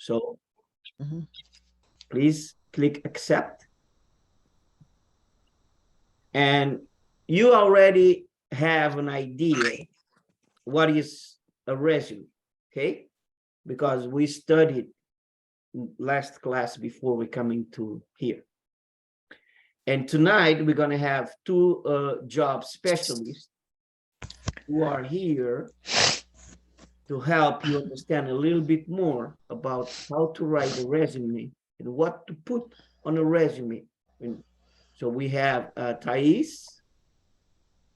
So please click accept. And you already have an idea what is a resume, okay? Because we studied last class before we come into here. And tonight we're gonna have two job specialists who are here to help you understand a little bit more about how to write a resume and what to put on a resume. And so we have Thais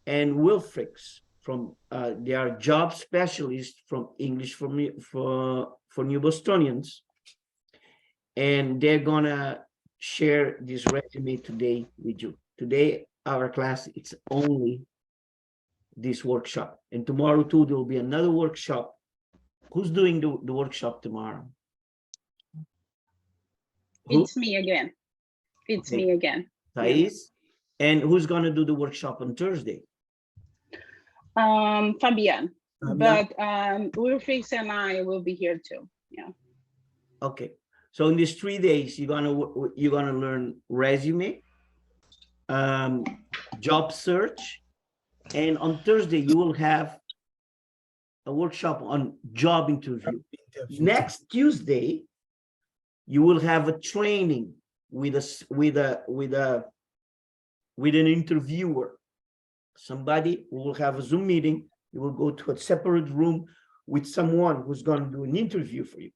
and Wilfrix from they are job specialists from English for New Bostonians, and they're gonna share this resume today with you. Today our class, it's only this workshop, and tomorrow too there will be another workshop. Who's doing the workshop tomorrow? It's me again. It's me again. Thais. And who's going to do the workshop on Thursday? Fabian. But Wilfrix and I will be here too. Yeah. Okay. So in these 3 days, you're gonna learn resume, job search, and on Thursday you will have a workshop on job interview. Next Tuesday, you will have a training with an interviewer. Somebody who will have a Zoom meeting. You will go to a separate room with someone who's going to do an interview for you.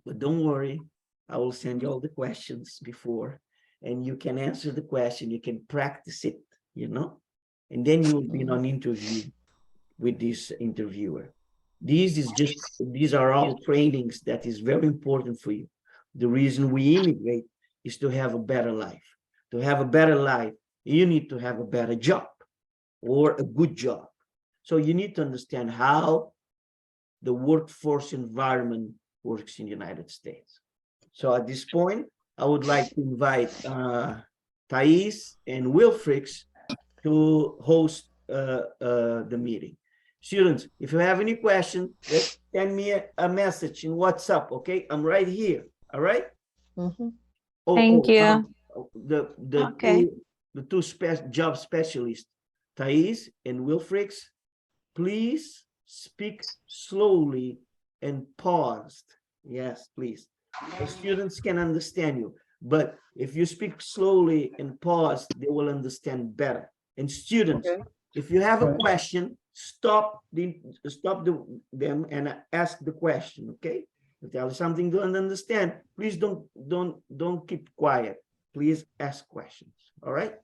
But don't worry, I will send you all the questions before, and you can answer the question. You can practice it, you know, and then you will be on an interview with this interviewer. These are all trainings that is very important for you. The reason we immigrate is to have a better life. To have a better life, you need to have a better job or a good job. So you need to understand how the workforce environment works in the United States. So at this point, I would like to invite Thais and Wilfrix to host the meeting. Students, if you have any question, just send me a message in WhatsApp, okay? I'm right here, all right? Thank you. The two job specialists, Thais and Wilfrix, please speak slowly and paused. Yes, please. The students can understand you, but if you speak slowly and paused, they will understand better. And students, if you have a question, stop them and ask the question, okay? If there is something you don't understand, please don't keep quiet. Please ask questions, all right?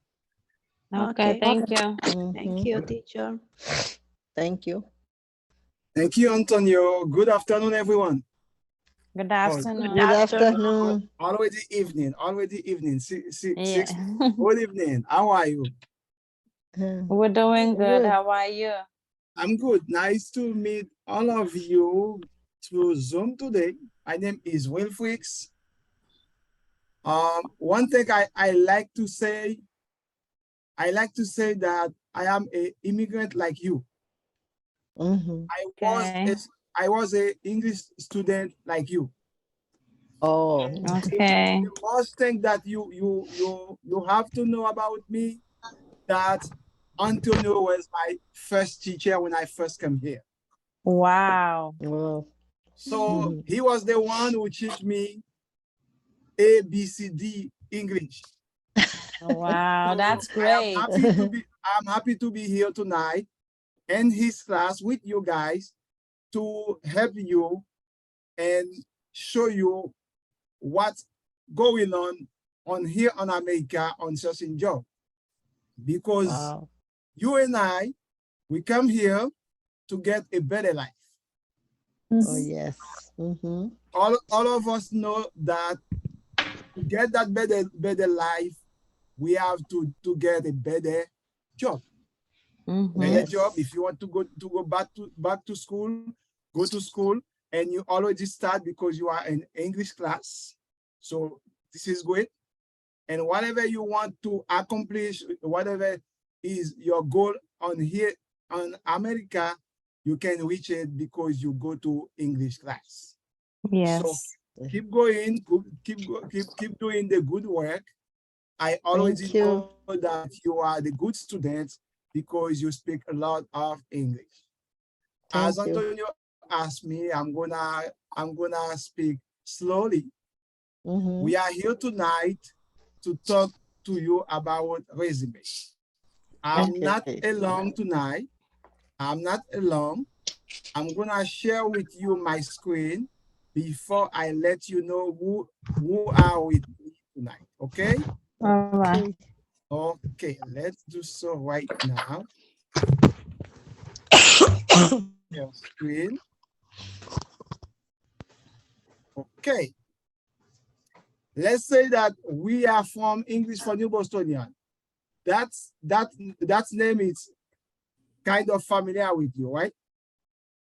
Okay, thank you. Thank you, teacher. Thank you. Thank you, Antonio. Good afternoon, everyone. Good afternoon. Good afternoon. Already evening. Yeah. Good evening. How are you? We're doing good. How are you? I'm good. Nice to meet all of you through Zoom today. My name is Wilfrix. One thing I like to say that I am an immigrant like you. I was an English student like you. Oh, okay. The most thing that you have to know about me, that Antonio was my first teacher when I first came here. Wow. So he was the one who taught me A, B, C, D English. Wow, that's great. I'm happy to be here tonight in his class with you guys to help you and show you what's going on here in America on searching job. Because you and I, we come here to get a better life. Oh, yes. All of us know that to get that better life, we have to get a better job. Better job. If you want to go back to school, go to school, and you already start because you are in English class. So this is great. And whatever you want to accomplish, whatever is your goal on here on America, you can reach it because you go to English class. Yes. So keep going, keep doing the good work. I already Thank you. know that you are the good students because you speak a lot of English. As Thank you. Antonio asked me, I'm gonna speak slowly. Mhm. We are here tonight to talk to you about resume. I'm not Okay. alone tonight. I'm not alone. I'm gonna share with you my screen before I let you know who are with me tonight. Okay? All right. Okay, let's do so right now. Share screen. Okay. Let's say that we are from English for New Bostonian. That name is kind of familiar with you, right?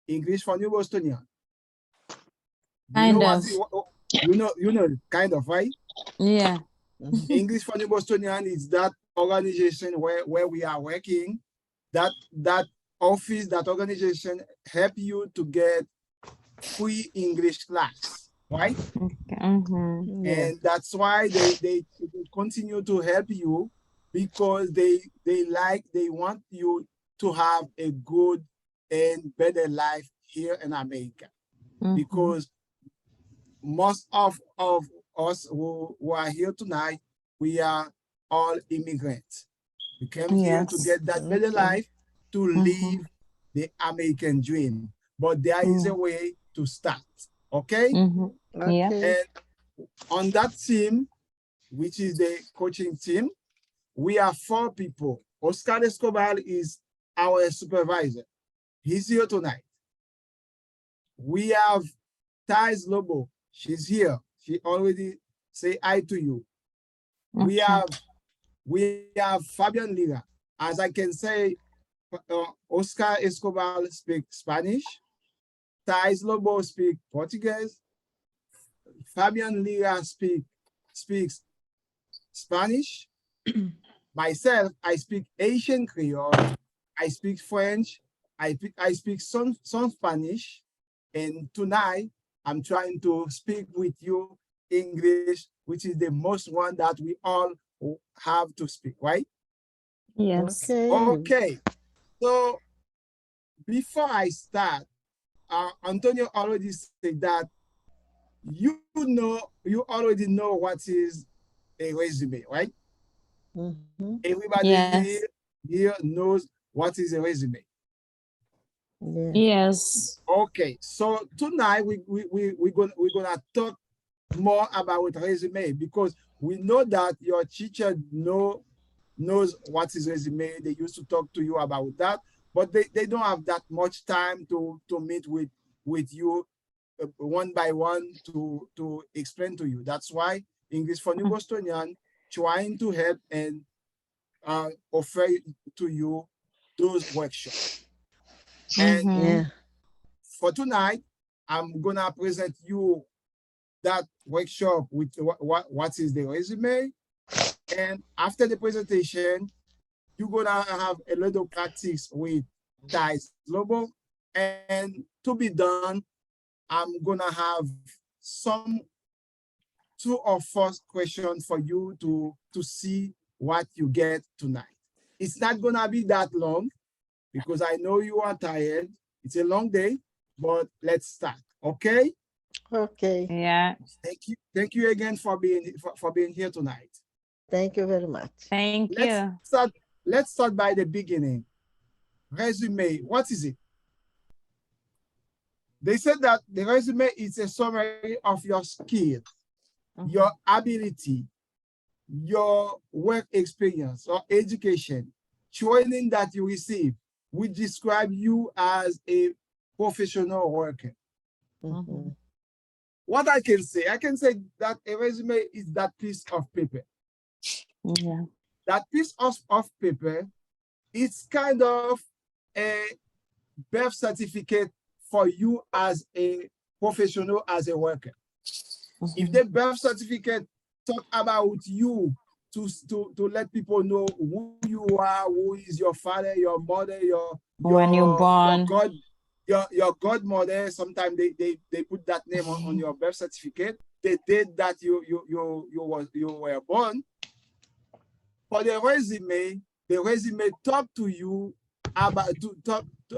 English for New Bostonian. Kind of. You know, kind of, right? Yeah. Mhm. English for New Bostonian is that organization where we are working. That office, that organization help you to get free English class, right? Okay. Mm-hmm. Yeah. And that's why they continue to help you because they want you to have a good and better life here in America. Mm-hmm. Because most of us who are here tonight, we are all immigrants. We came here to Yes. get that better Okay. life, to Mhm. live the American dream. But there is a way to start, okay? Mm-hmm. Yeah. Okay. And on that team, which is the coaching team, we are 4 people. Oscar Escobar is our supervisor. He's here tonight. We have Thais Lobo. She's here. She already say hi to you. We have Fabian Lira. As I can say, Oscar Escobar speaks Spanish. Thais Lobo speak Portuguese. Fabian Lira speaks Spanish. Myself, I speak Asian Creole. I speak French. I speak some Spanish. And tonight, I'm trying to speak with you English, which is the most one that we all have to speak, right? Yes. Okay. Okay. So before I start, Antonio already said that you already know what is a resume, right? Mhm. Everybody Yes. here knows what is a resume. Yeah. Yes. Okay, so tonight we're gonna talk more about resume because we know that your teacher knows what is resume. They used to talk to you about that, but they don't have that much time to meet with you one by one to explain to you. That's why English for New Bostonian trying to help and offer to you those workshops. And Mhm. Yeah. for tonight, I'm gonna present you that workshop with what is the resume. And after the presentation, you're gonna have a little practice with Thais Lobo. And to be done, I'm gonna have some 2 or 4 questions for you to see what you get tonight. It's not gonna be that long because I know you are tired. It's a long day, but let's start, okay? Okay. Yeah. Thank you again for being here tonight. Thank you very much. Thank you. Let's start by the beginning. Resume, what is it? They said that the resume is a summary of your skills, your ability, your work experience or education, training that you receive, which describe you as a professional worker. Mhm. What I can say that a resume is that piece of paper. Yeah. That piece of paper is kind of a birth certificate for you as a professional, as a worker. If the birth certificate talk about you to let people know who you are, who is your father, your mother, When you're born. your godmother, sometimes they put that name on your birth certificate. The date that you were born. For the resume talk to you about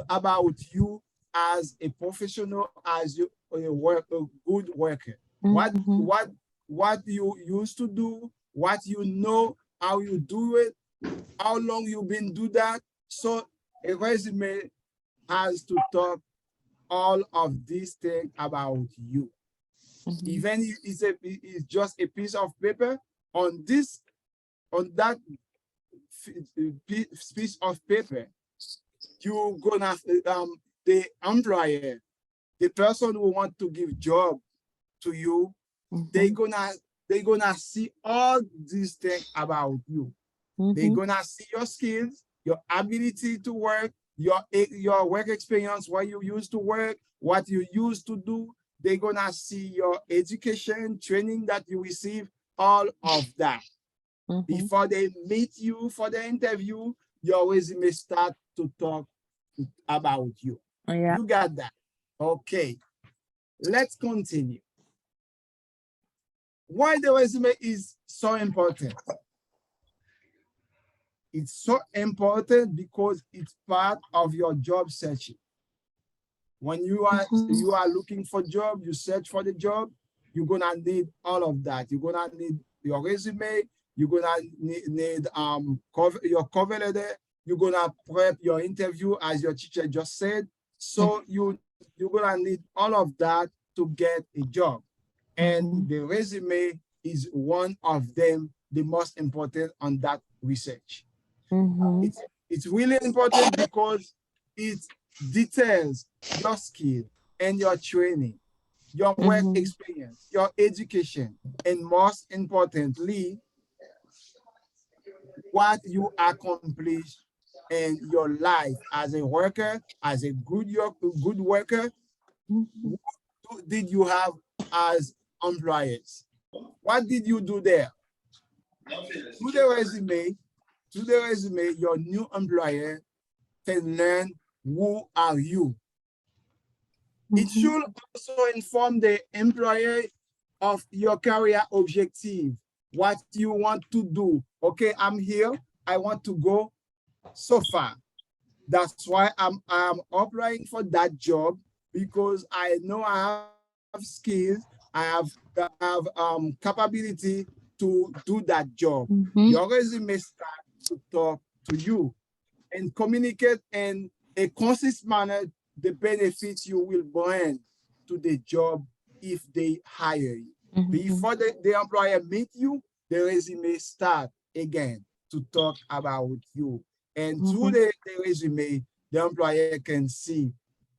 about you as a professional, as a good worker. What you used to do, what you know, how you do it, how long you've been do that. So a resume has to talk all of these things about you. Even if it's just a piece of paper, on that piece of paper, you gonna the employer, the person who want to give job to you, they gonna see all these things about you. They're gonna see your skills, your ability to work, your work experience, where you used to work, what you used to do. They're gonna see your education, training that you receive, all of that. Before they meet you for the interview, your resume start to talk about you. Yeah. You got that? Okay. Let's continue. Why the resume is so important? It's so important because it's part of your job searching. When you are looking for job, you search for the job, you're gonna need all of that. You're gonna need your resume, you're gonna need your cover letter, you're gonna prep your interview as your teacher just said. So you're gonna need all of that to get a job. And the resume is one of them, the most important on that research. It's really important because it details your skill and your training, your work experience, your education, and most importantly, what you accomplished in your life as a worker, as a good worker. What did you have as employers? What did you do there? To the resume, your new employer can learn who are you. It should also inform the employer of your career objective, what you want to do. Okay, I'm here, I want to go so far. That's why I'm applying for that job, because I know I have skills, I have capability to do that job. Your resume starts to talk to you and communicate in a consistent manner the benefits you will bring to the job if they hire you. Before the employer meet you, the resume start again to talk about you. And through the resume, the employer can see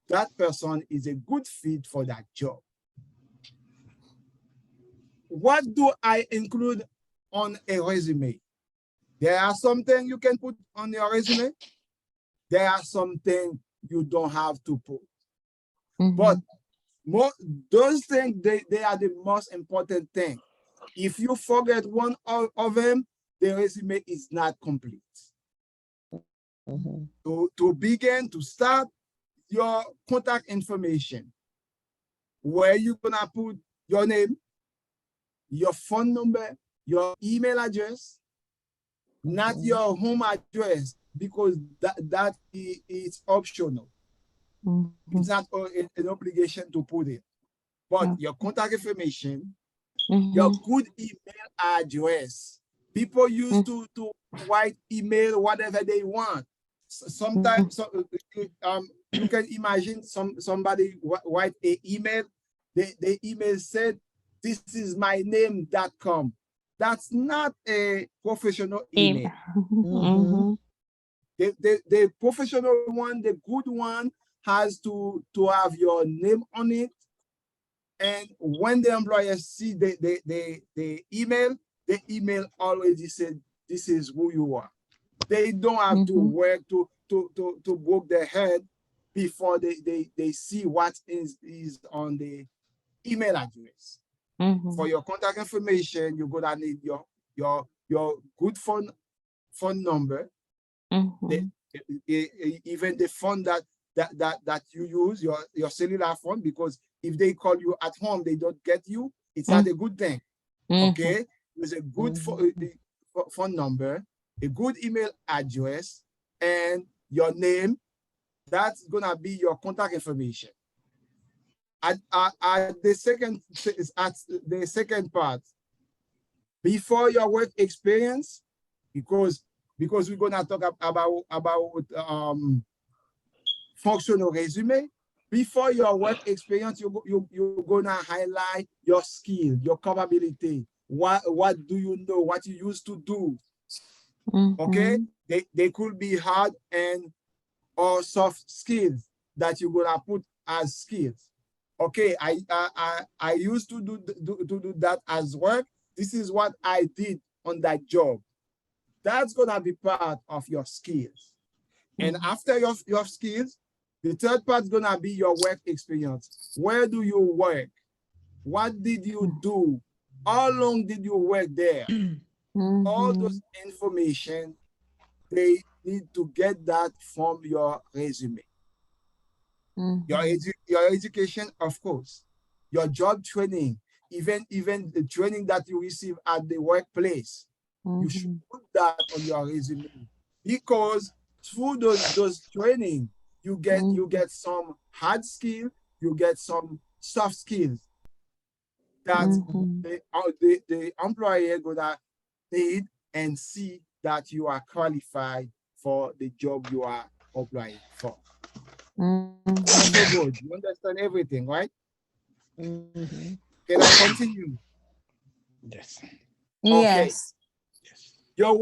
that person is a good fit for that job. What do I include on a resume? There are some things you can put on your resume. There are some things you don't have to put. But those things, they are the most important thing. If you forget one of them, the resume is not complete. To begin, to start, your contact information, where you're gonna put your name, your phone number, your email address, not your home address, because that is optional. It's not an obligation to put it, but your contact information, your good email address. People used to write email whatever they want. Sometimes you can imagine somebody write an email. The email said, "This is my name.com." That's not a professional email. The professional one, the good one, has to have your name on it. And when the employer see the email already said, "This is who you are." They don't have to work to work their head before they see what is on the email address. For your contact information, you're gonna need your good phone number, even the phone that that you use, your cellular phone, because if they call you at home, they don't get you, it's not a good thing. Okay, with a good phone number, a good email address, and your name, that's gonna be your contact information. At the second part, before your work experience, because we're gonna talk about functional resume. Before your work experience, you're gonna highlight your skill, your capability. What do you know? What you used to do? Okay, they could be hard and or soft skills that you're gonna put as skills. Okay, I used to do that as work. This is what I did on that job. That's gonna be part of your skills. And after your skills, the third part is gonna be your work experience. Where do you work? What did you do? How long did you work there? All those information, they need to get that from your resume. Your education, of course, your job training, even the training that you receive at the workplace, you should put that on your resume, because through those training, you get some hard skill, you get some soft skills that the employer gonna need and see that you are qualified for the job you are applying for. So good. You understand everything, right? Can I continue? Yes. Okay. Your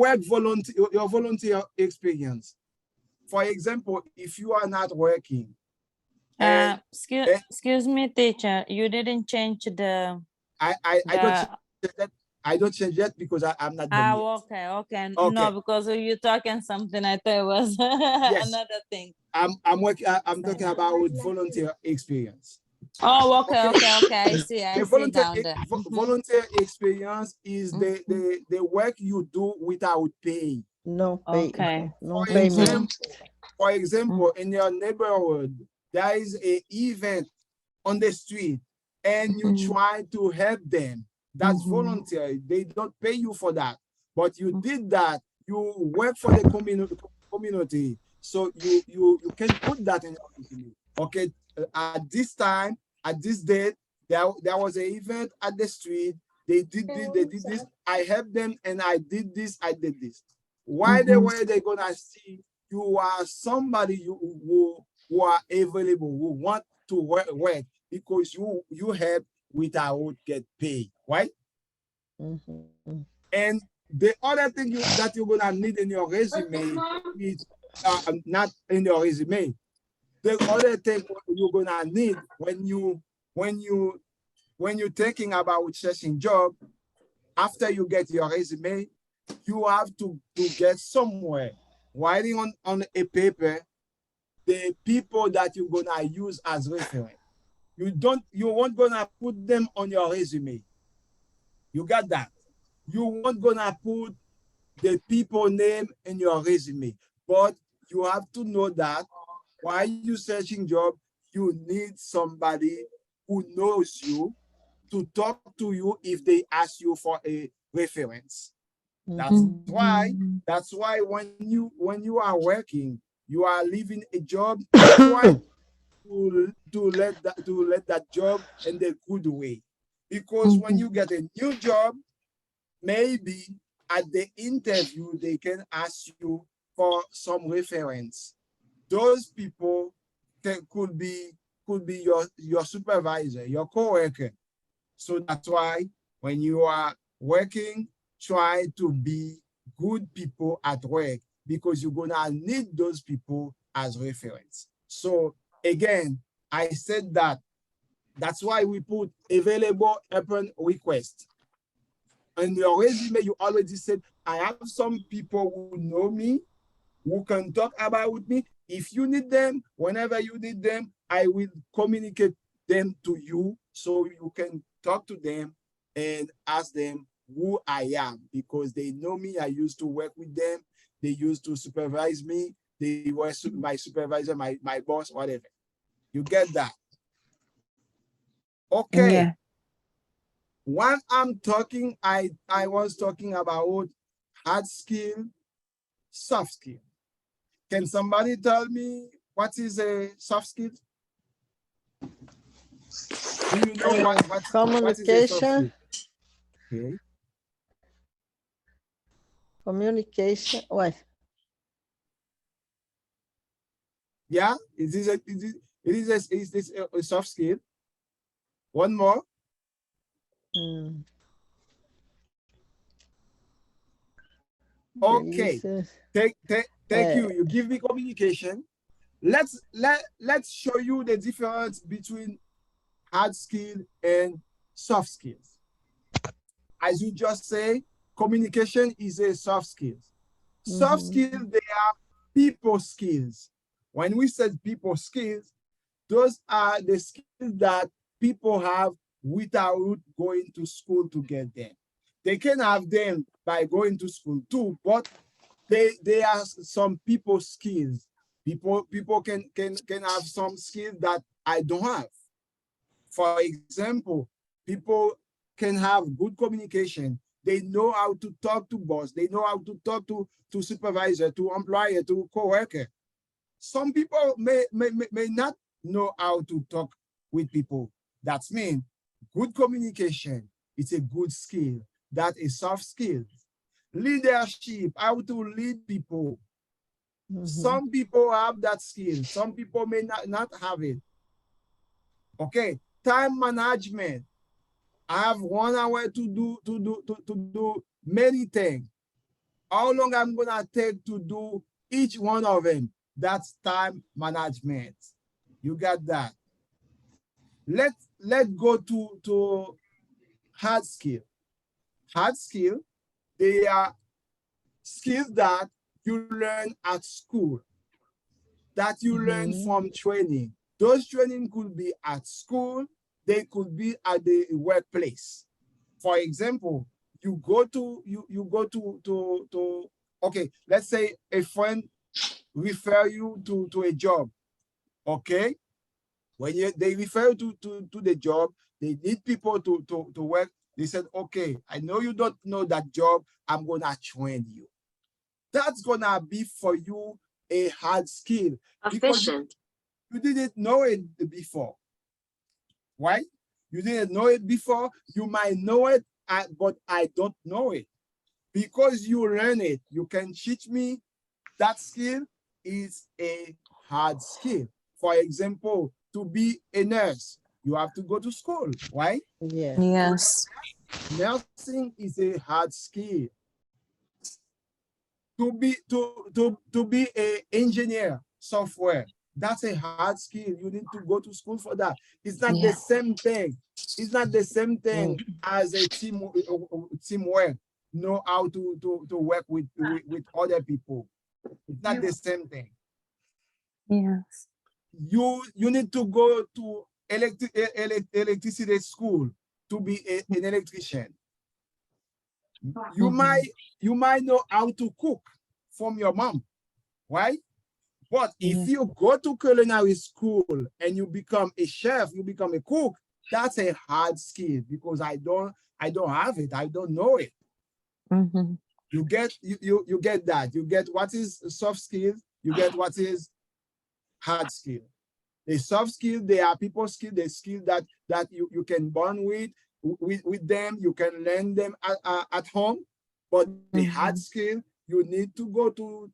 volunteer experience. For example, if you are not working. Excuse me, teacher. You didn't change the. I don't change that because I'm not done yet. Okay. No, because you're talking something. I thought it was another thing. I'm talking about volunteer experience. Oh, okay. I see. Volunteer experience is the work you do without pay. No pay. Okay. No payment. For example, in your neighborhood, there is an event on the street and you try to help them. That's voluntary. They don't pay you for that. But you did that. You work for the community. So you can put that in your resume. Okay, at this time, at this date, there was an event at the street. They did this. I helped them and I did this. Why they gonna see you are somebody who are available, who want to work because you help without get paid, right? And the other thing that you're gonna need in your resume is not in your resume. The other thing you're gonna need when you're thinking about searching job, after you get your resume, you have to get somewhere writing on a paper the people that you're gonna use as reference. You won't gonna put them on your resume. You got that? You won't gonna put the people name in your resume, but you have to know that while you searching job, you need somebody who knows you to talk to you if they ask you for a reference. That's why when you are working, you are leaving a job, try to let that job in the good way. Because when you get a new job, maybe at the interview, they can ask you for some reference. Those people could be your supervisor, your coworker. So that's why when you are working, try to be good people at work, because you're gonna need those people as reference. So again, I said that's why we put available open request. In your resume, you already said, I have some people who know me, who can talk about me. If you need them, whenever you need them, I will communicate them to you so you can talk to them and ask them who I am, because they know me. I used to work with them. They used to supervise me. they were my supervisor, my boss, whatever. You get that? Okay. Yeah. When I'm talking, I was talking about hard skill, soft skill. Can somebody tell me what is a soft skill? Do you know what is a soft Communication. skill? Okay. Communication. What? Yeah, it is a soft skill. One more. Hmm. Okay. Thank you. Uh, You give me communication. Let's show you the difference between hard skill and soft skills. As you just say, communication is a soft skill. Soft skills, they are people skills. When we said people skills, those are the skills that people have without going to school to get them. They can have them by going to school too, but they are some people skills. People can have some skills that I don't have. For example, people can have good communication. They know how to talk to boss. They know how to talk to supervisor, to employer, to coworker. Some people may not know how to talk with people. That's mean good communication. It's a good skill. That is soft skill. Leadership, how to lead people. Some people have that skill. Some people may not have it. Okay, time management. I have 1 hour to do many things. How long I'm gonna take to do each one of them? That's time management. You got that. Let's go to hard skill. Hard skill, they are skills that you learn at school, that you learn from training. Those training could be at school, they could be at the workplace. For example, you go to okay, let's say a friend refer you to a job. Okay, when they refer you to the job, they need people to work. They said, okay, I know you don't know that job, I'm gonna train you. That's gonna be for you a hard skill because you didn't know it before, right? You didn't know it before. You might know it, but I don't know it. Because you learn it, you can teach me. That skill is a hard skill. For example, to be a nurse, you have to go to school, right? Yeah. Yes. Nursing is a hard skill. To be an engineer, software, that's a hard skill. You need to go to school for that. It's not the same thing. It's not the same thing as a teamwork. Know how to work with other people. It's not the same thing. Yes. You need to go to electricity school to be an electrician. You might know how to cook from your mom, right? But if you go to culinary school and you become a chef, you become a cook, that's a hard skill because I don't have it. I don't know it. You get that. You get what is soft skill. You get what is hard skill. The soft skill, they are people skill, the skill that you can bond with them, you can learn them at home. But the hard skill, you need to go to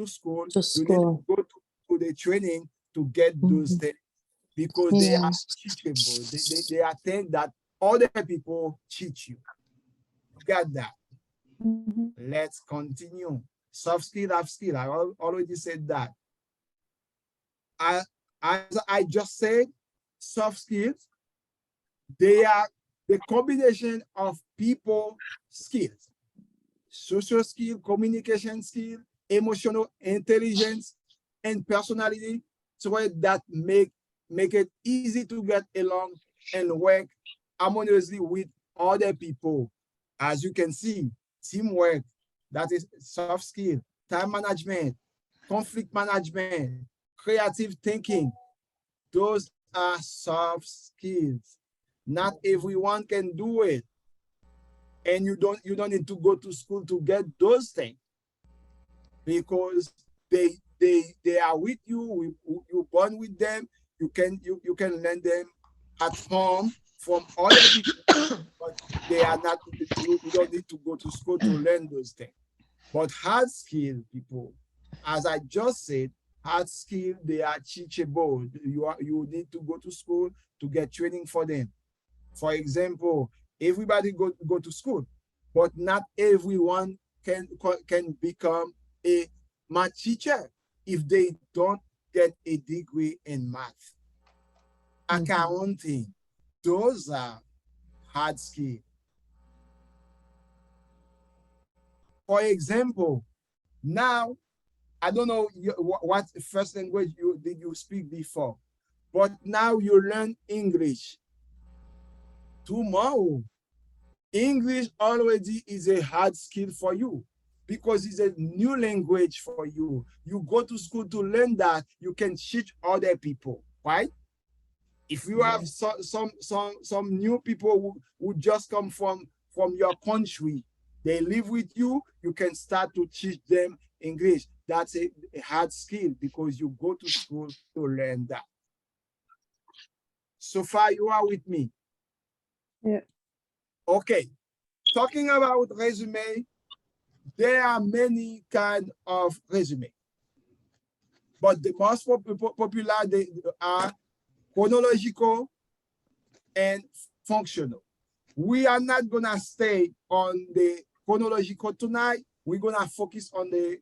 school. You need to go to the training to get those things because they are teachable. They are things that other people teach you. You got that? Let's continue. Soft skill, hard skill. I already said that. As I just said, soft skills, they are the combination of people skills, social skill, communication skill, emotional intelligence, and personality, so that make it easy to get along and work harmoniously with other people. As you can see, teamwork, that is soft skill, time management, conflict management, creative thinking. Those are soft skills. Not everyone can do it. And you don't need to go to school to get those things, because they are with you. You born with them. You can learn them at home from other people, but they are not. You don't need to go to school to learn those things. But hard skill people, as I just said, hard skill, they are teachable. You need to go to school to get training for them. For example, everybody go to school, but not everyone can become a math teacher if they don't get a degree in math. Accounting, those are hard skills. For example, now, I don't know what first language did you speak before, but now you learn English. Tomorrow, English already is a hard skill for you because it's a new language for you. You go to school to learn that, you can teach other people, right? If you have some new people who just come from your country, they live with you, you can start to teach them English. That's a hard skill because you go to school to learn that. So far, you are with me? Yeah. Okay. Talking about resume, there are many kinds of resume. But the most popular they are chronological and functional. We are not gonna stay on the chronological tonight. We're gonna focus on the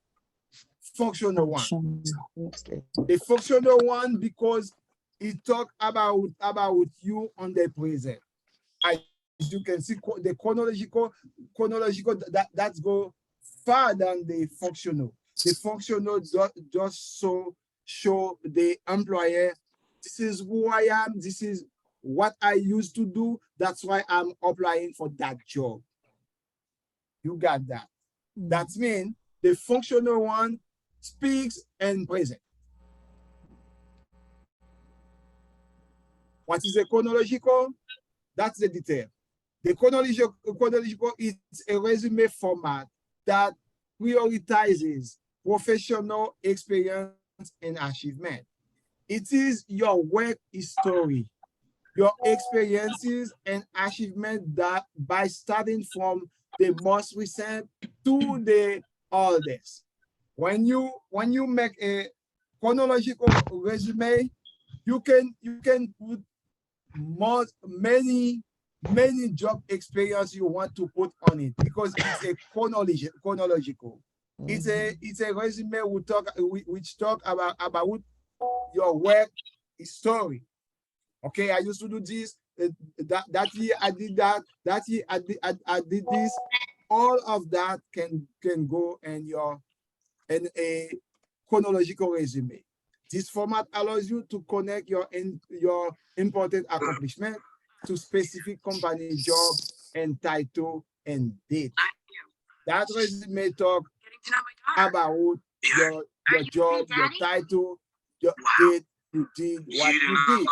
functional one. Okay. The functional one because it talk about you on the present. As you can see, the chronological that's go far than the functional. The functional just show the employer, this is who I am, this is what I used to do, that's why I'm applying for that job. You got that. That means the functional one speaks in present. What is the chronological? That's the detail. The chronological is a resume format that prioritizes professional experience and achievement. It is your work history, your experiences and achievement that by starting from the most recent to the oldest. When you make a chronological resume, you can put many job experience you want to put on it because it's a chronological. It's a resume which talk about your work history. Okay, I used to do this. That year I did that. That year I did this. All of that can go in a chronological resume. This format allows you to connect your important accomplishment to specific company job and title and date. That resume talk about your job, your title, your date, you did what you did.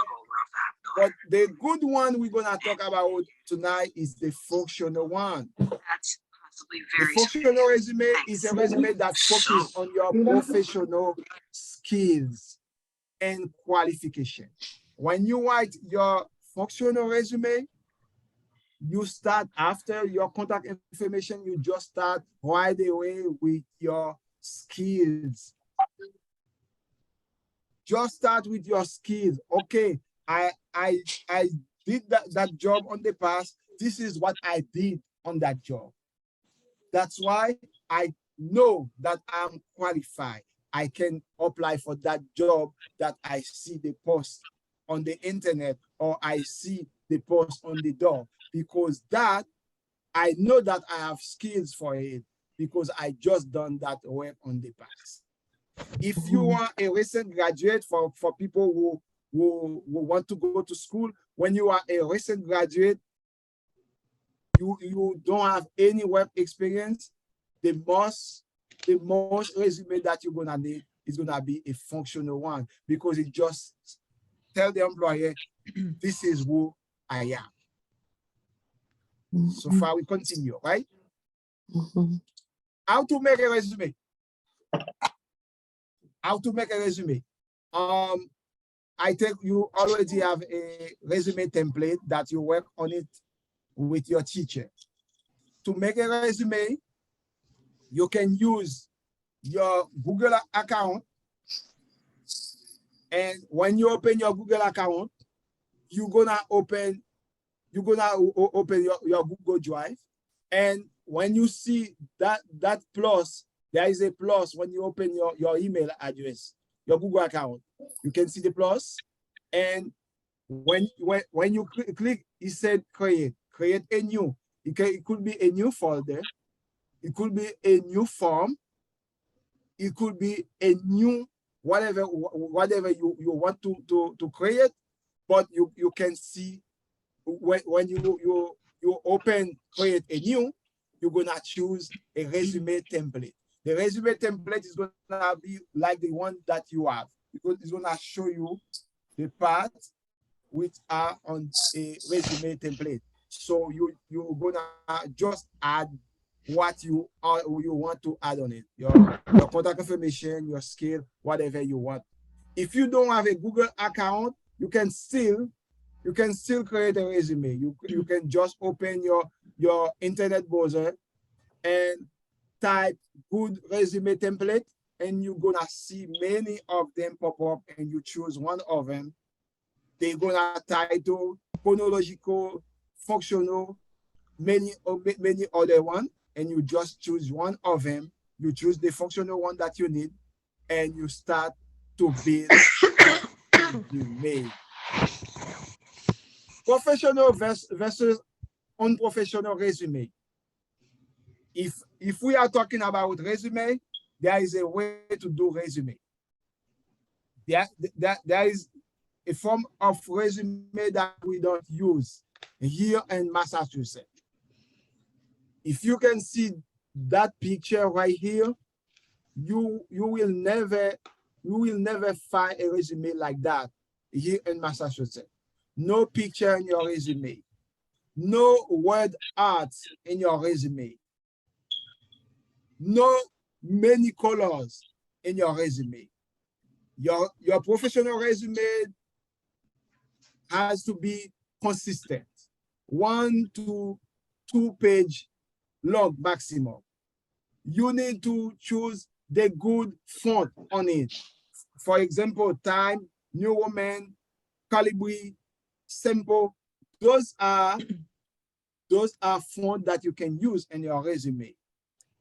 But the good one we're gonna talk about tonight is the functional one. The functional resume is a resume that focuses on your professional skills and qualification. When you write your functional resume, you start after your contact information, you just start right away with your skills. Just start with your skills. Okay, I did that job on the past. This is what I did on that job. That's why I know that I'm qualified. I can apply for that job that I see the post on the internet or I see the post on the door, because that I know that I have skills for it because I just done that work on the past. If you are a recent graduate, for people who want to go to school, when you are a recent graduate, you don't have any work experience, the most resume that you're gonna need is gonna be a functional one because it just tell the employer, this is who I am. So far we continue, right? How to make a resume? How to make a resume? I think you already have a resume template that you work on it with your teacher. To make a resume, you can use your Google account. And when you open your Google account, you're gonna open your Google Drive. And when you see that plus, there is a plus when you open your email address, your Google account. You can see the plus. And when you click, it said create a new. It could be a new folder. It could be a new form. It could be a new whatever you want to create. But you can see when you open create a new, you're gonna choose a resume template. The resume template is gonna be like the one that you have because it's gonna show you the parts which are on a resume template. So you're gonna just add what you want to add on it. Your contact information, your skill, whatever you want. If you don't have a Google account, you can still create a resume. You can just open your internet browser and type good resume template, and you're gonna see many of them pop up, and you choose one of them. They're gonna title, chronological, functional, many other one, and you just choose one of them. You choose the functional one that you need, and you start to build resume. Professional versus unprofessional resume. If we are talking about resume, there is a way to do resume. There is a form of resume that we don't use here in Massachusetts. If you can see that picture right here, you will never find a resume like that here in Massachusetts. No picture in your resume, no word art in your resume, no many colors in your resume. Your professional resume has to be consistent, 1 to 2 page long maximum. You need to choose the good font on it. For example, Time, New Roman, Calibri, Simple. Those are fonts that you can use in your resume.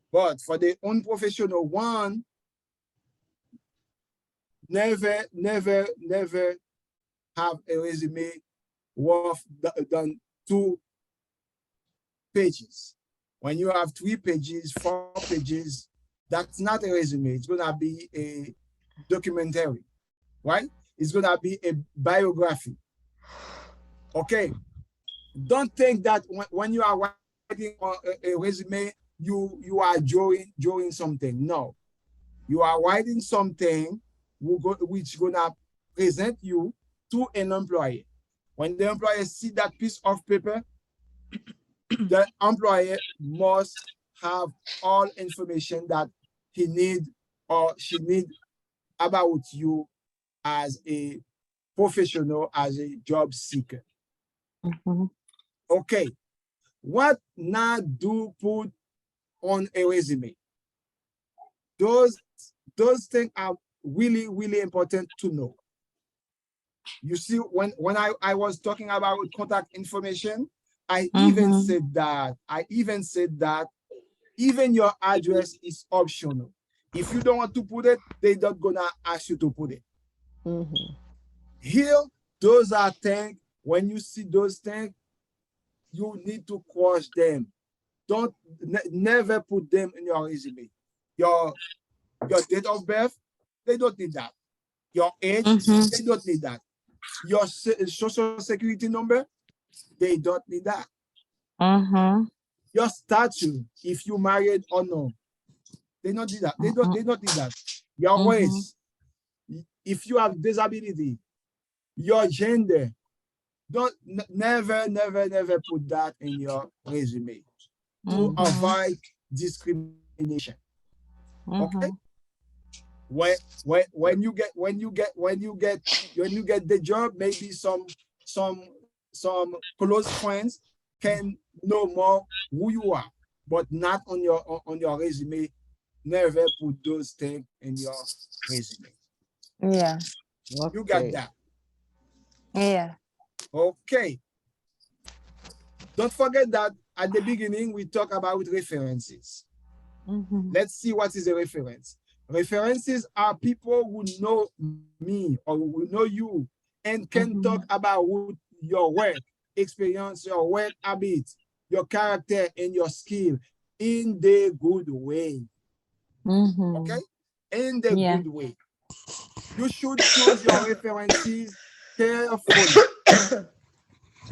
But for the unprofessional one, never have a resume worth than 2 pages. When you have 3 pages, 4 pages, that's not a resume. It's gonna be a documentary, right? It's gonna be a biography. Okay, don't think that when you are writing a resume, you are drawing something. No, you are writing something which gonna present you to an employer. When the employer see that piece of paper, the employer must have all information that he need or she need about you as a professional, as a job seeker. Okay, what not do put on a resume? Those things are really important to know. You see, when I was talking about contact information, I even said that even your address is optional. If you don't want to put it, they're not gonna ask you to put it. Here, those are things, when you see those things, you need to cross them. Don't never put them in your resume. Your date of birth, they don't need that. Your age, they don't need that. Your social security number, they don't need that. Your status, if you married or no, they don't need that. They don't need that. Your race, if you have disability, your gender, never put that in your resume to avoid discrimination. Okay. When you get the job, maybe some close friends can know more who you are, but not on your resume. Never put those things in your resume. Yeah. You got Okay. that? Yeah. Okay. Don't forget that at the beginning we talk about references. Let's see what is a reference. References are people who know me or who know you and can talk about your work experience, your work habits, your character, and your skill in the good way. Okay? In the good way. You should choose your references carefully.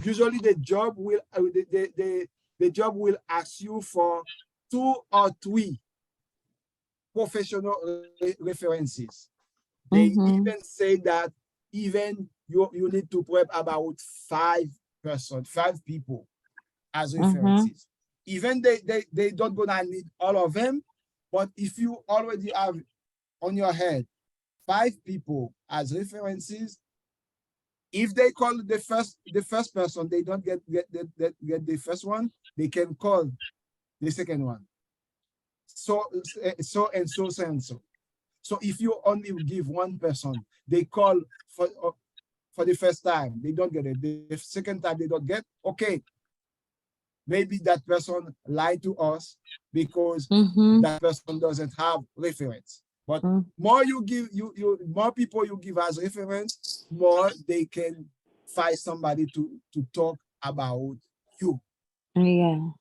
Usually the job will the job will ask you for 2 or 3 professional references. They even say that even you need to prep about 5 people as references. Even they don't gonna need all of them, but if you already have on your head 5 people as references, if they call the first person, they don't get the first one, they can call the second one. So. So if you only give one person, they call for the first time, they don't get it. The second time they don't get, okay, maybe that person lied to us because that person doesn't have reference. But more you give, more people you give as reference, more they can find somebody to talk about you. Yeah.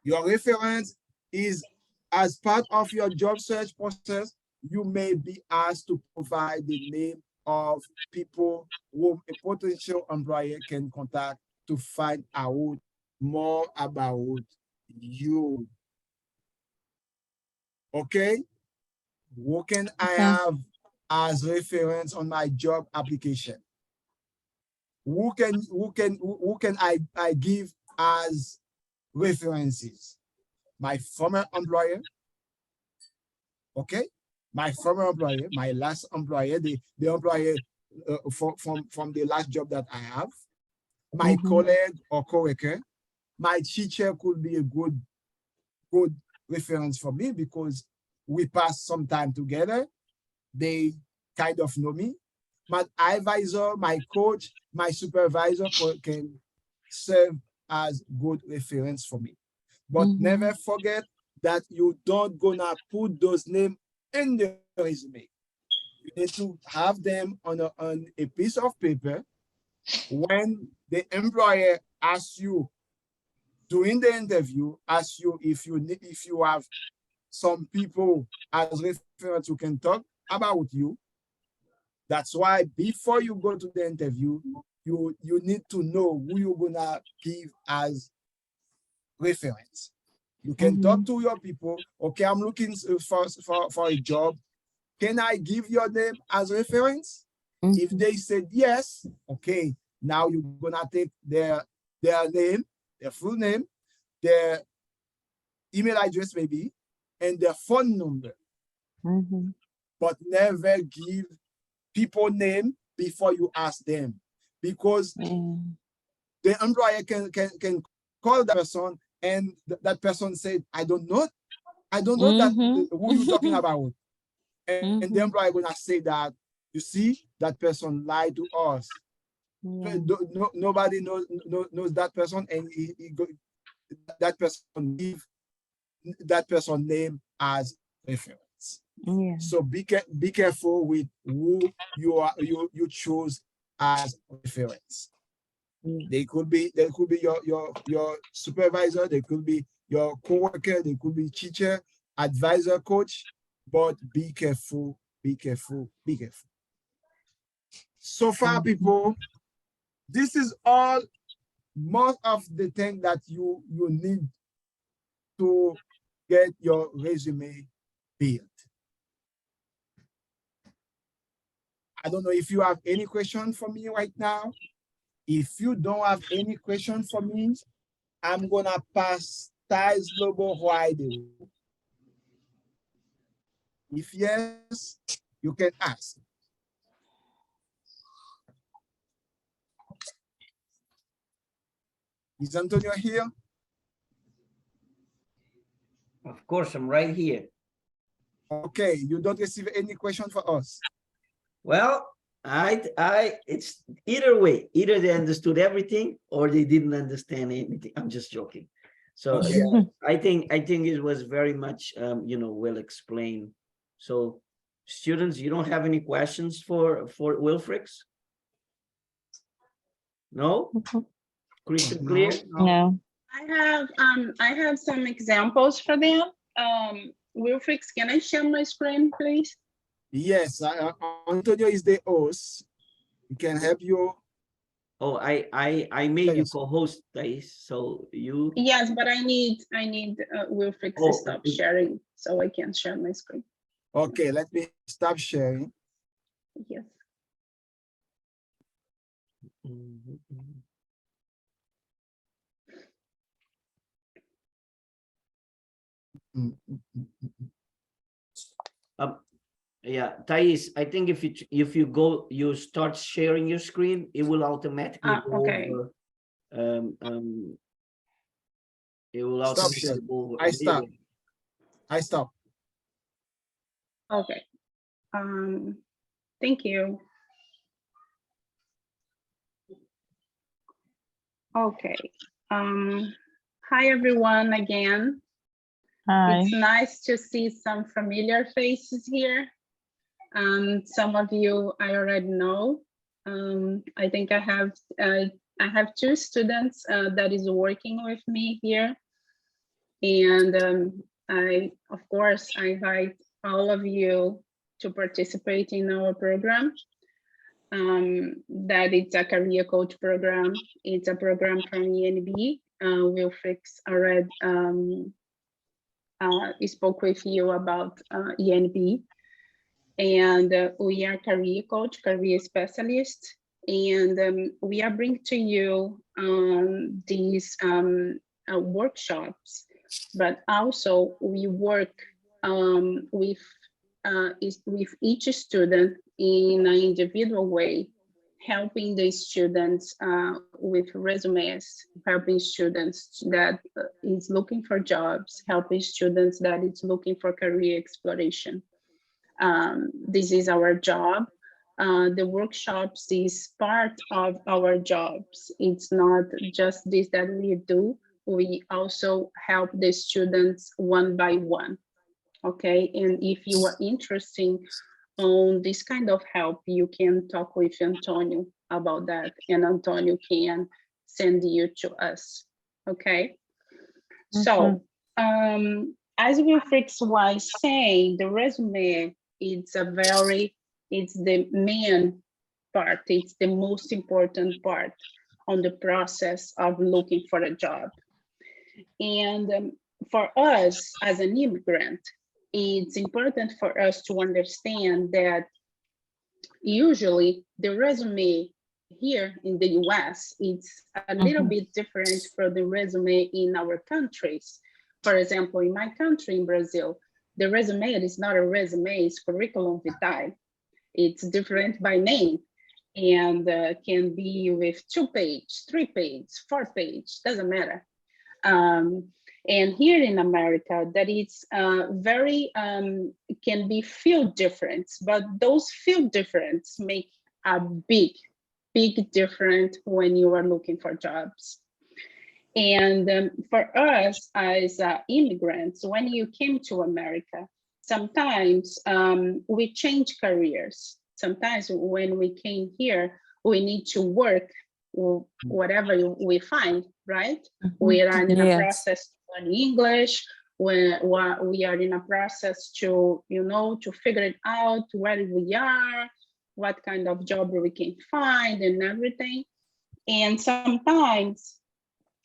Your reference is as part of your job search process. You may be asked to provide the name of people whom a potential employer can contact to find out more about you. Okay? Who can I have as reference on my job application? Who can I give as references? My former employer. Okay? My former employer, my last employer, the employer from the last job that I have, my colleague or coworker, my teacher could be a good reference for me because we passed some time together. They kind of know me. My advisor, my coach, my supervisor can serve as good reference for me. But never forget that you don't gonna put those names in the resume. You need to have them on a piece of paper. When the employer asks you during the interview, asks you if you have some people as reference who can talk about you. That's why before you go to the interview, you need to know who you're gonna give as reference. You can talk to your people. Okay, I'm looking for a job. Can I give your name as reference? If they said yes, okay, now you're gonna take their name, their full name, their email address maybe, and their phone number. But never give people name before you ask them, because the employer can call that person and that person said, I don't know that who you talking about. And the employer gonna say that, you see, that person lied to us. Nobody knows that person, and that person give that person name as reference. So be careful with who you choose as reference. They could be your supervisor, they could be your coworker, they could be teacher, advisor, coach, but be careful, be careful, be careful. So far, people, this is all most of the thing that you need to get your resume built. I don't know if you have any question for me right now. If you don't have any question for me, I'm gonna pass Thais Lobo right away. If yes, you can ask. Is Antonio here? Of course, I'm right here. Okay, you don't receive any question for us. Well, it's either way, either they understood everything or they didn't understand anything. I'm just joking. So Okay. yeah, I think it was very much, well explained. So students, you don't have any questions for Wilfrix? No? Crystal clear? No. I have some examples for them. Wilfrix, can I share my screen, please? Yes, Antonio is the host. He can help you. Oh, I made you Yes. co-host, Thais, so you. Yes, but I need Wilfrix to Oh, stop okay. sharing so I can share my screen. Okay, let me stop sharing. Yes. Mhm, mhm. Mm, mm, mm, mm. Yeah, Thais, I think if you start sharing your screen, it will automatically go Okay. over. It will Stop automatically sharing. go over. I stop. I stop. Okay. Thank you. Okay. Hi everyone again. Hi. It's nice to see some familiar faces here. Some of you I already know. I think I have two students that is working with me here. And of course, I invite all of you to participate in our program. That it's a career coach program. It's a program from ENB. Wilfrix already spoke with you about ENB. And we are career coach, career specialist. And we are bringing to you these workshops, but also we work with each student in an individual way, helping the students with resumes, helping students that is looking for jobs, helping students that is looking for career exploration. This is our job. The workshops is part of our jobs. It's not just this that we do. We also help the students one by one. Okay, and if you are interested on this kind of help, you can talk with Antonio about that, and Antonio can send you to us. Okay, so as Wilfrix was saying, the resume it's the main part, it's the most important part on the process of looking for a job. And for us as an immigrant, it's important for us to understand that usually the resume here in the US, it's a little bit different from the resume in our countries. For example, in my country, in Brazil, the resume is not a resume, it's curriculum vitae. It's different by name and can be with 2-page, 3-page, 4-page, doesn't matter. And here in America, that it's can be field difference, but those field difference make a big difference when you are looking for jobs. And for us as immigrants, when you came to America, sometimes we change careers. Sometimes when we came here, we need to work whatever we find, right? We are in a process to learn English. We are in a process to, to figure it out where we are, what kind of job we can find and everything. And sometimes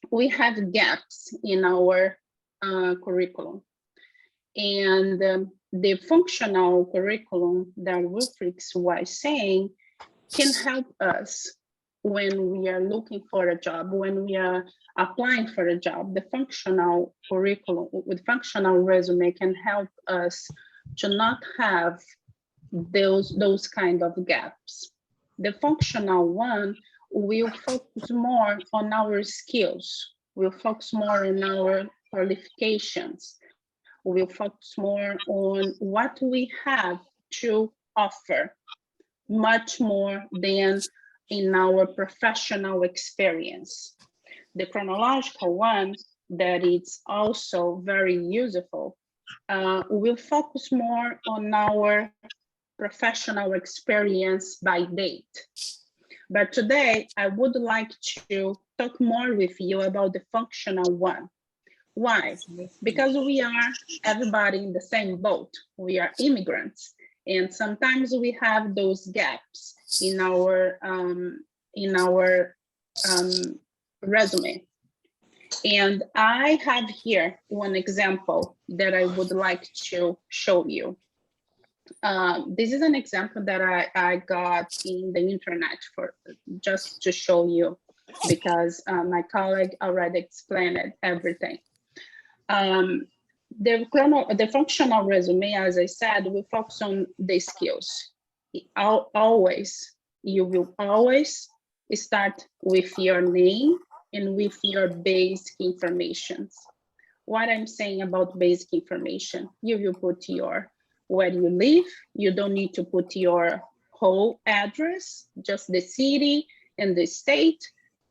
we have gaps in our curriculum. And the functional curriculum that Wilfrix was saying can help us when we are looking for a job, when we are applying for a job. The functional curriculum with functional resume can help us to not have those kind of gaps. The functional one will focus more on our skills, will focus more on our qualifications, will focus more on what we have to offer, much more than in our professional experience. The chronological one, that is also very useful, will focus more on our professional experience by date. But today, I would like to talk more with you about the functional one. Why? Because we are everybody in the same boat. We are immigrants, and sometimes we have those gaps in our resume. And I have here one example that I would like to show you. This is an example that I got in the internet for just to show you, because my colleague already explained everything. The functional resume, as I said, will focus on the skills. You will always start with your name and with your basic information. What I'm saying about basic information, you will put where you live. You don't need to put your whole address, just the city and the state,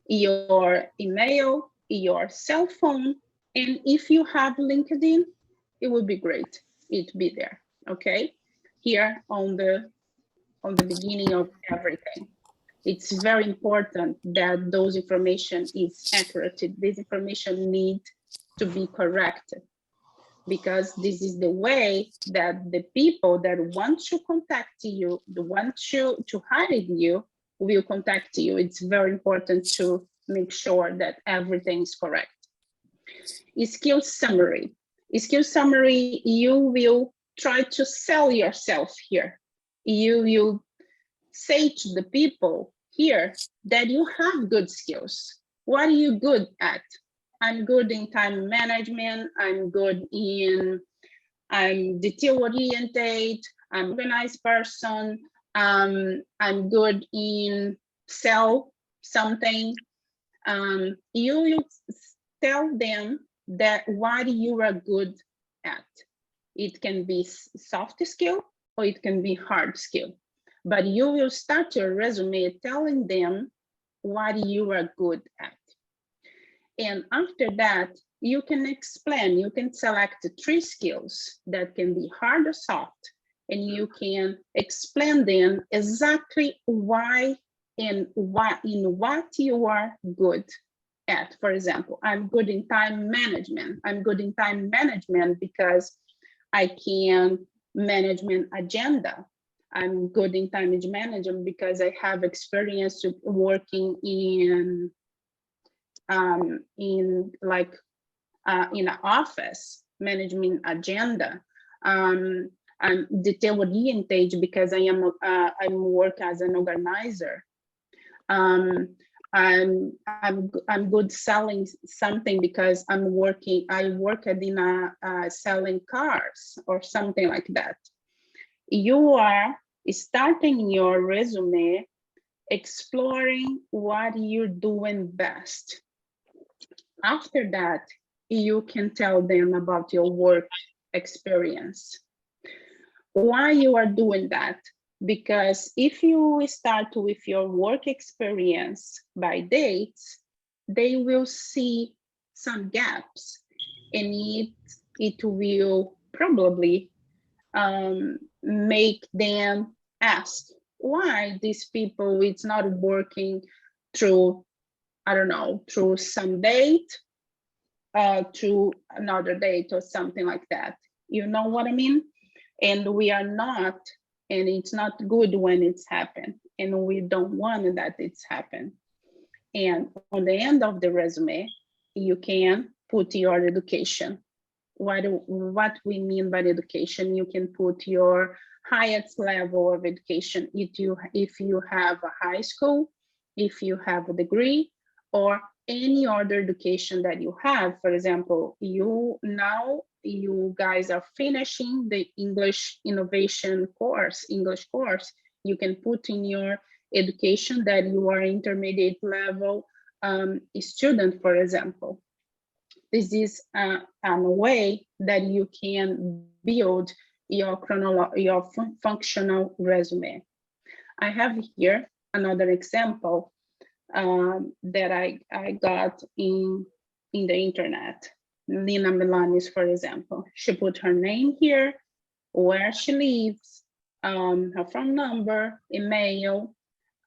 your email, your cell phone, and if you have LinkedIn, it would be great. It'd be there, okay? Here on the beginning of everything. It's very important that those information is accurate. This information need to be corrected, because this is the way that the people that want to contact you, the want to hire you, will contact you. It's very important to make sure that everything is correct. Skill summary. Skill summary, you will try to sell yourself here. You will say to the people here that you have good skills. What are you good at? I'm good in time management. I'm detail-oriented. I'm an organized person. I'm good in sell something. You will tell them that what you are good at. It can be soft skill or it can be hard skill, but you will start your resume telling them what you are good at. And after that, you can explain, you can select 3 skills that can be hard or soft, and you can explain them exactly why and what you are good at. For example, I'm good in time management. I'm good in time management because I can manage an agenda. I'm good in time management because I have experience working in an office, management agenda. I'm detail oriented because I'm work as an organizer. I'm good selling something because I worked in selling cars or something like that. You are starting your resume exploring what you're doing best. After that, you can tell them about your work experience. Why you are doing that? Because if you start with your work experience by dates, they will see some gaps, and it will probably make them ask why these people it's not working through, I don't know, through some date to another date or something like that. You know what I mean? And we are not, and it's not good when it's happened, and we don't want that it's happened. And on the end of the resume, you can put your education. what we mean by education. You can put your highest level of education if you have a high school, if you have a degree, or any other education that you have. For example, you guys are finishing the English innovation course, English course. You can put in your education that you are intermediate level student, for example. This is a way that you can build your functional resume. I have here another example that I got in the internet. Lina Milanis, for example, she put her name here, where she lives, her phone number, email,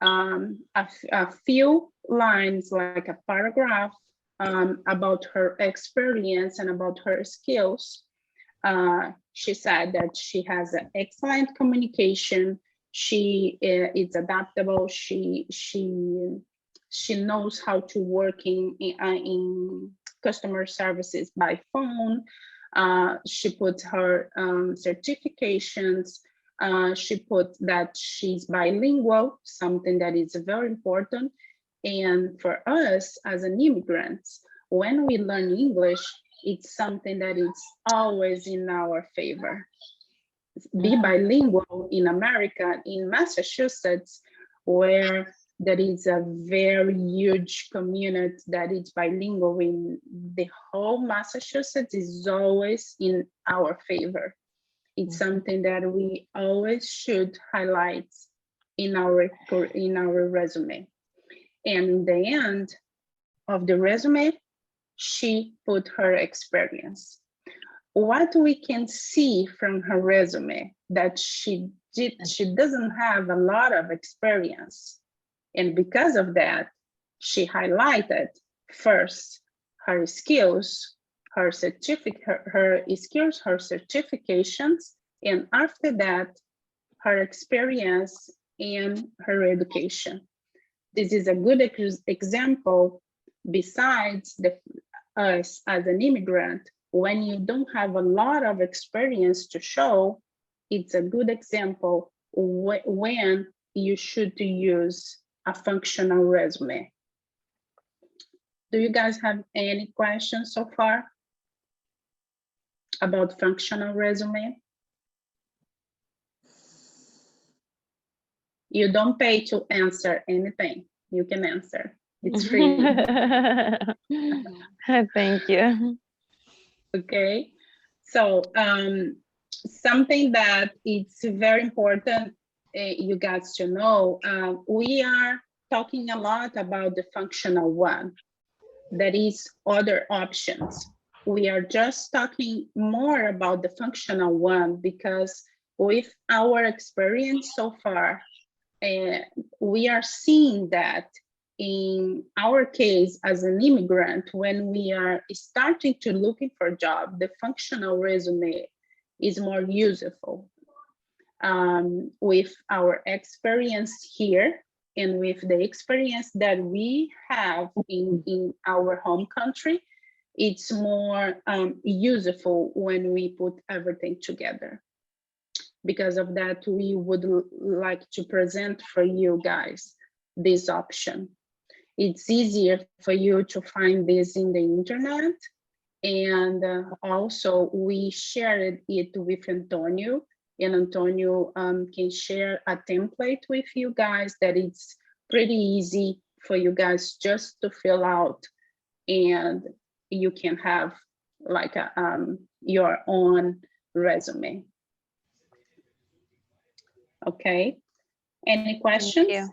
a few lines, like a paragraph, about her experience and about her skills. She said that she has an excellent communication. She is adaptable. She knows how to work in customer services by phone. She put her certifications. She put that she's bilingual, something that is very important. And for us as an immigrants, when we learn English, it's something that is always in our favor. Be bilingual in America, in Massachusetts, where there is a very huge community that is bilingual in the whole Massachusetts, is always in our favor. It's something that we always should highlight in our resume. And in the end of the resume, she put her experience. What we can see from her resume that she doesn't have a lot of experience. And because of that, she highlighted first her skills, her skills, her certifications, and after that, her experience and her education. This is a good example. Besides us as an immigrant, when you don't have a lot of experience to show, it's a good example when you should use a functional resume. Do you guys have any questions so far about functional resume? You don't pay to answer anything. You can answer. It's free. Thank you. Okay. So something that it's very important you guys to know, we are talking a lot about the functional one. That is other options. We are just talking more about the functional one because with our experience so far, we are seeing that in our case as an immigrant, when we are starting to looking for a job, the functional resume is more useful. With our experience here and with the experience that we have in our home country, it's more useful when we put everything together. Because of that, we would like to present for you guys this option. It's easier for you to find this in the internet. And also we shared it with Antonio, and Antonio can share a template with you guys that it's pretty easy for you guys just to fill out, and you can have like your own resume. Okay, any questions? you.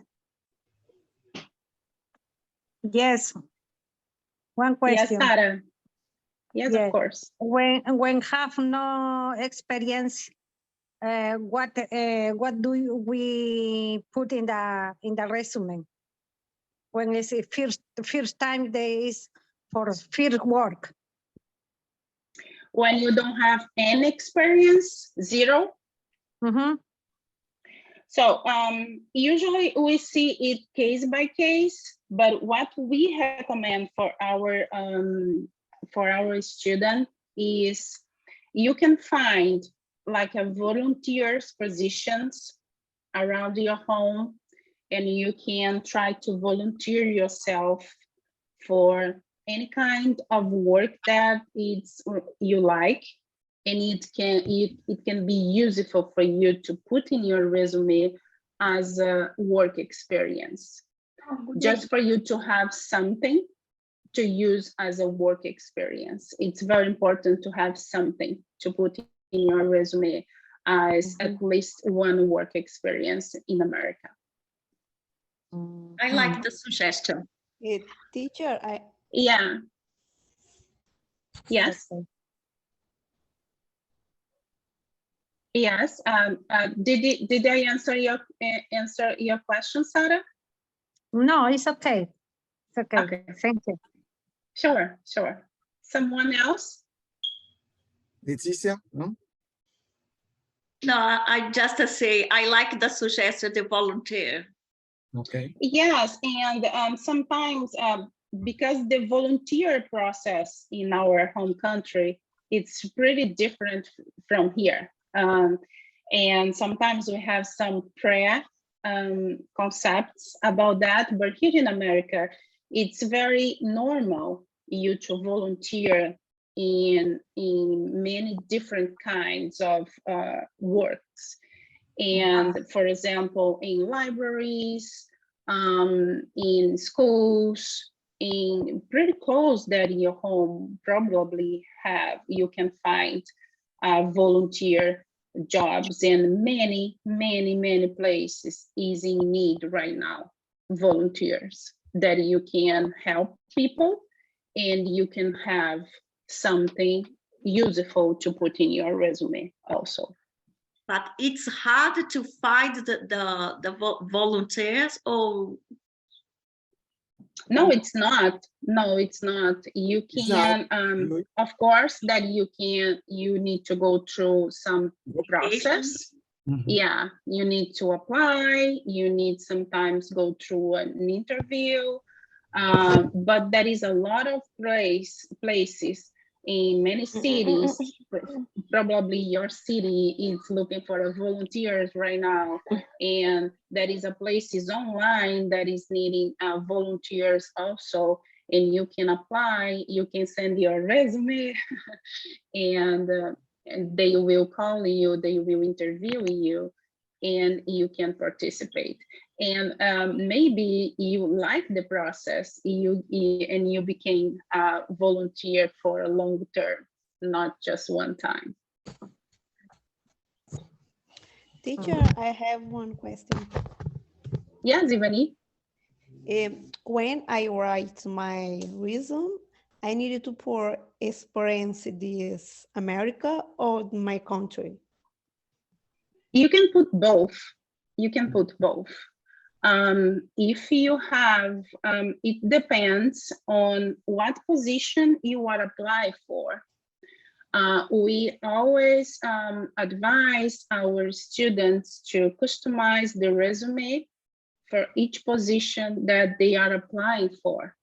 Yes. One Yes, question. Sarah. Yes, Yes. of course. When have no experience, what do we put in the resume? When it's the first time there is for first work. When you don't have any experience, zero. Mm-hmm. So usually we see it case by case, but what we recommend for our student is you can find like a volunteers positions around your home, and you can try to volunteer yourself for any kind of work that you like, and it can be useful for you to put in your resume as a work experience, just for you to have something to use as a work experience. It's very important to have something to put in your resume as at least one work experience in America. I like the suggestion. Teacher, Yeah. Yes. Okay. Yes. Did I answer your question, Sarah? No, it's okay. It's okay. Okay. Thank you. Sure. Someone else? Leticia, no? No, I just say I like the suggestion, the volunteer. Okay. Yes, and sometimes because the volunteer process in our home country, it's pretty different from here. And sometimes we have some concepts about that, but here in America, it's very normal you to volunteer in many different kinds of works. And for example, in libraries, in schools, in pretty close that your home probably you can find volunteer jobs, and many places is in need right now, volunteers that you can help people and you can have something useful to put in your resume also. But it's hard to find the volunteers, or no, it's not. No, it's not. You can, of course, that you need to go through some process. Yeah, you need to apply. You need sometimes go through an interview. But there is a lot of places in many cities. Probably your city is looking for volunteers right now, and there is a places online that is needing volunteers also, and you can apply. You can send your resume, and they will call you. They will interview you, and you can participate. And maybe you like the process, and you became a volunteer for a long term, not just one time. teacher, I have one question. Yes, Ivani. When I write my resume, I needed to put experience this America or my country. You can put both. You can put both. If you have, it depends on what position you are applying for. We always advise our students to customize the resume for each position that they are applying for.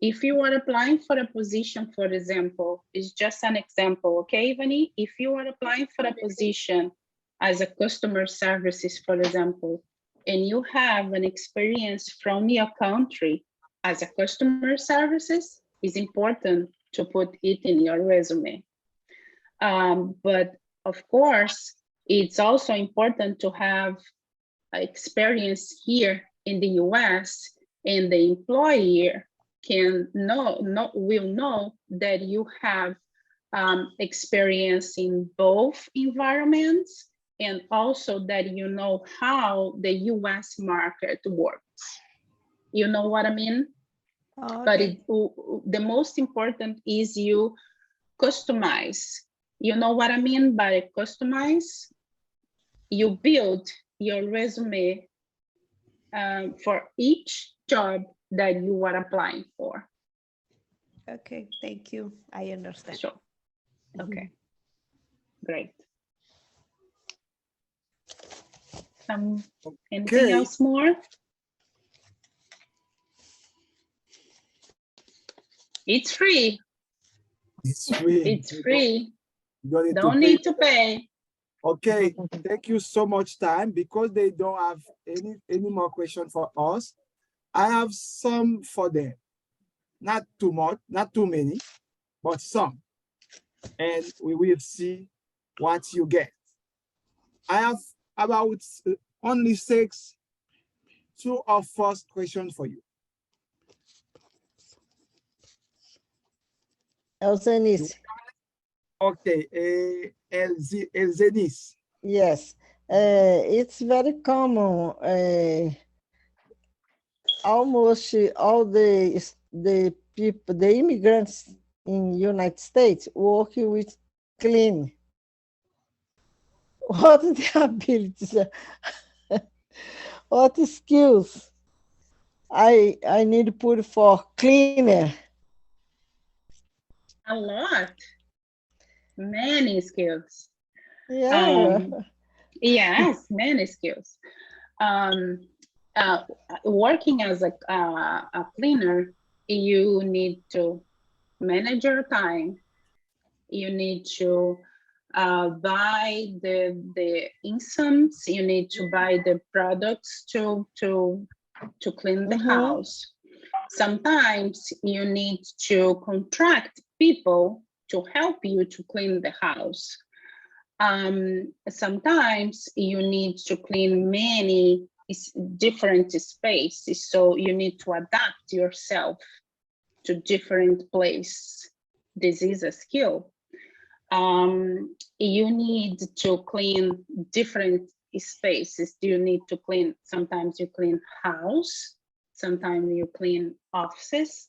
If you are applying for a position, for example, it's just an example, okay, Ivani? If you are applying for a position as a customer services, for example, and you have an experience from your country as a customer services, it's important to put it in your resume. But of course, it's also important to have experience here in the US, and the employer will know that you have experience in both environments, and also that you know how the US market works. You know what I mean? Okay. But the most important is you customize. You know what I mean by customize? You build your resume for each job that you are applying for. Okay, thank you. I understand. Sure. Okay, great. Anything else more? It's free. It's free. It's free. Don't Don't need to pay. Okay, thank you so much, time. Because they don't have any more questions for us, I have some for them. Not too much, not too many, but some. And we will see what you get. I have about only 6 true or false questions for you. Elzenice, Okay, Elzenis. yes. It's very common. Almost all the people, the immigrants in United States work with clean. What are the abilities? What skills I need to put for cleaner? A lot. Many skills. Yeah. Yes, many skills. Working as a cleaner, you need to manage your time. You need to buy the instruments. You need to buy the products to clean the house. Sometimes you need to contract people to help you to clean the house. Sometimes you need to clean many different spaces, so you need to adapt yourself to different places. This is a skill. You need to clean different spaces. You need to clean, sometimes you clean house, sometimes you clean offices.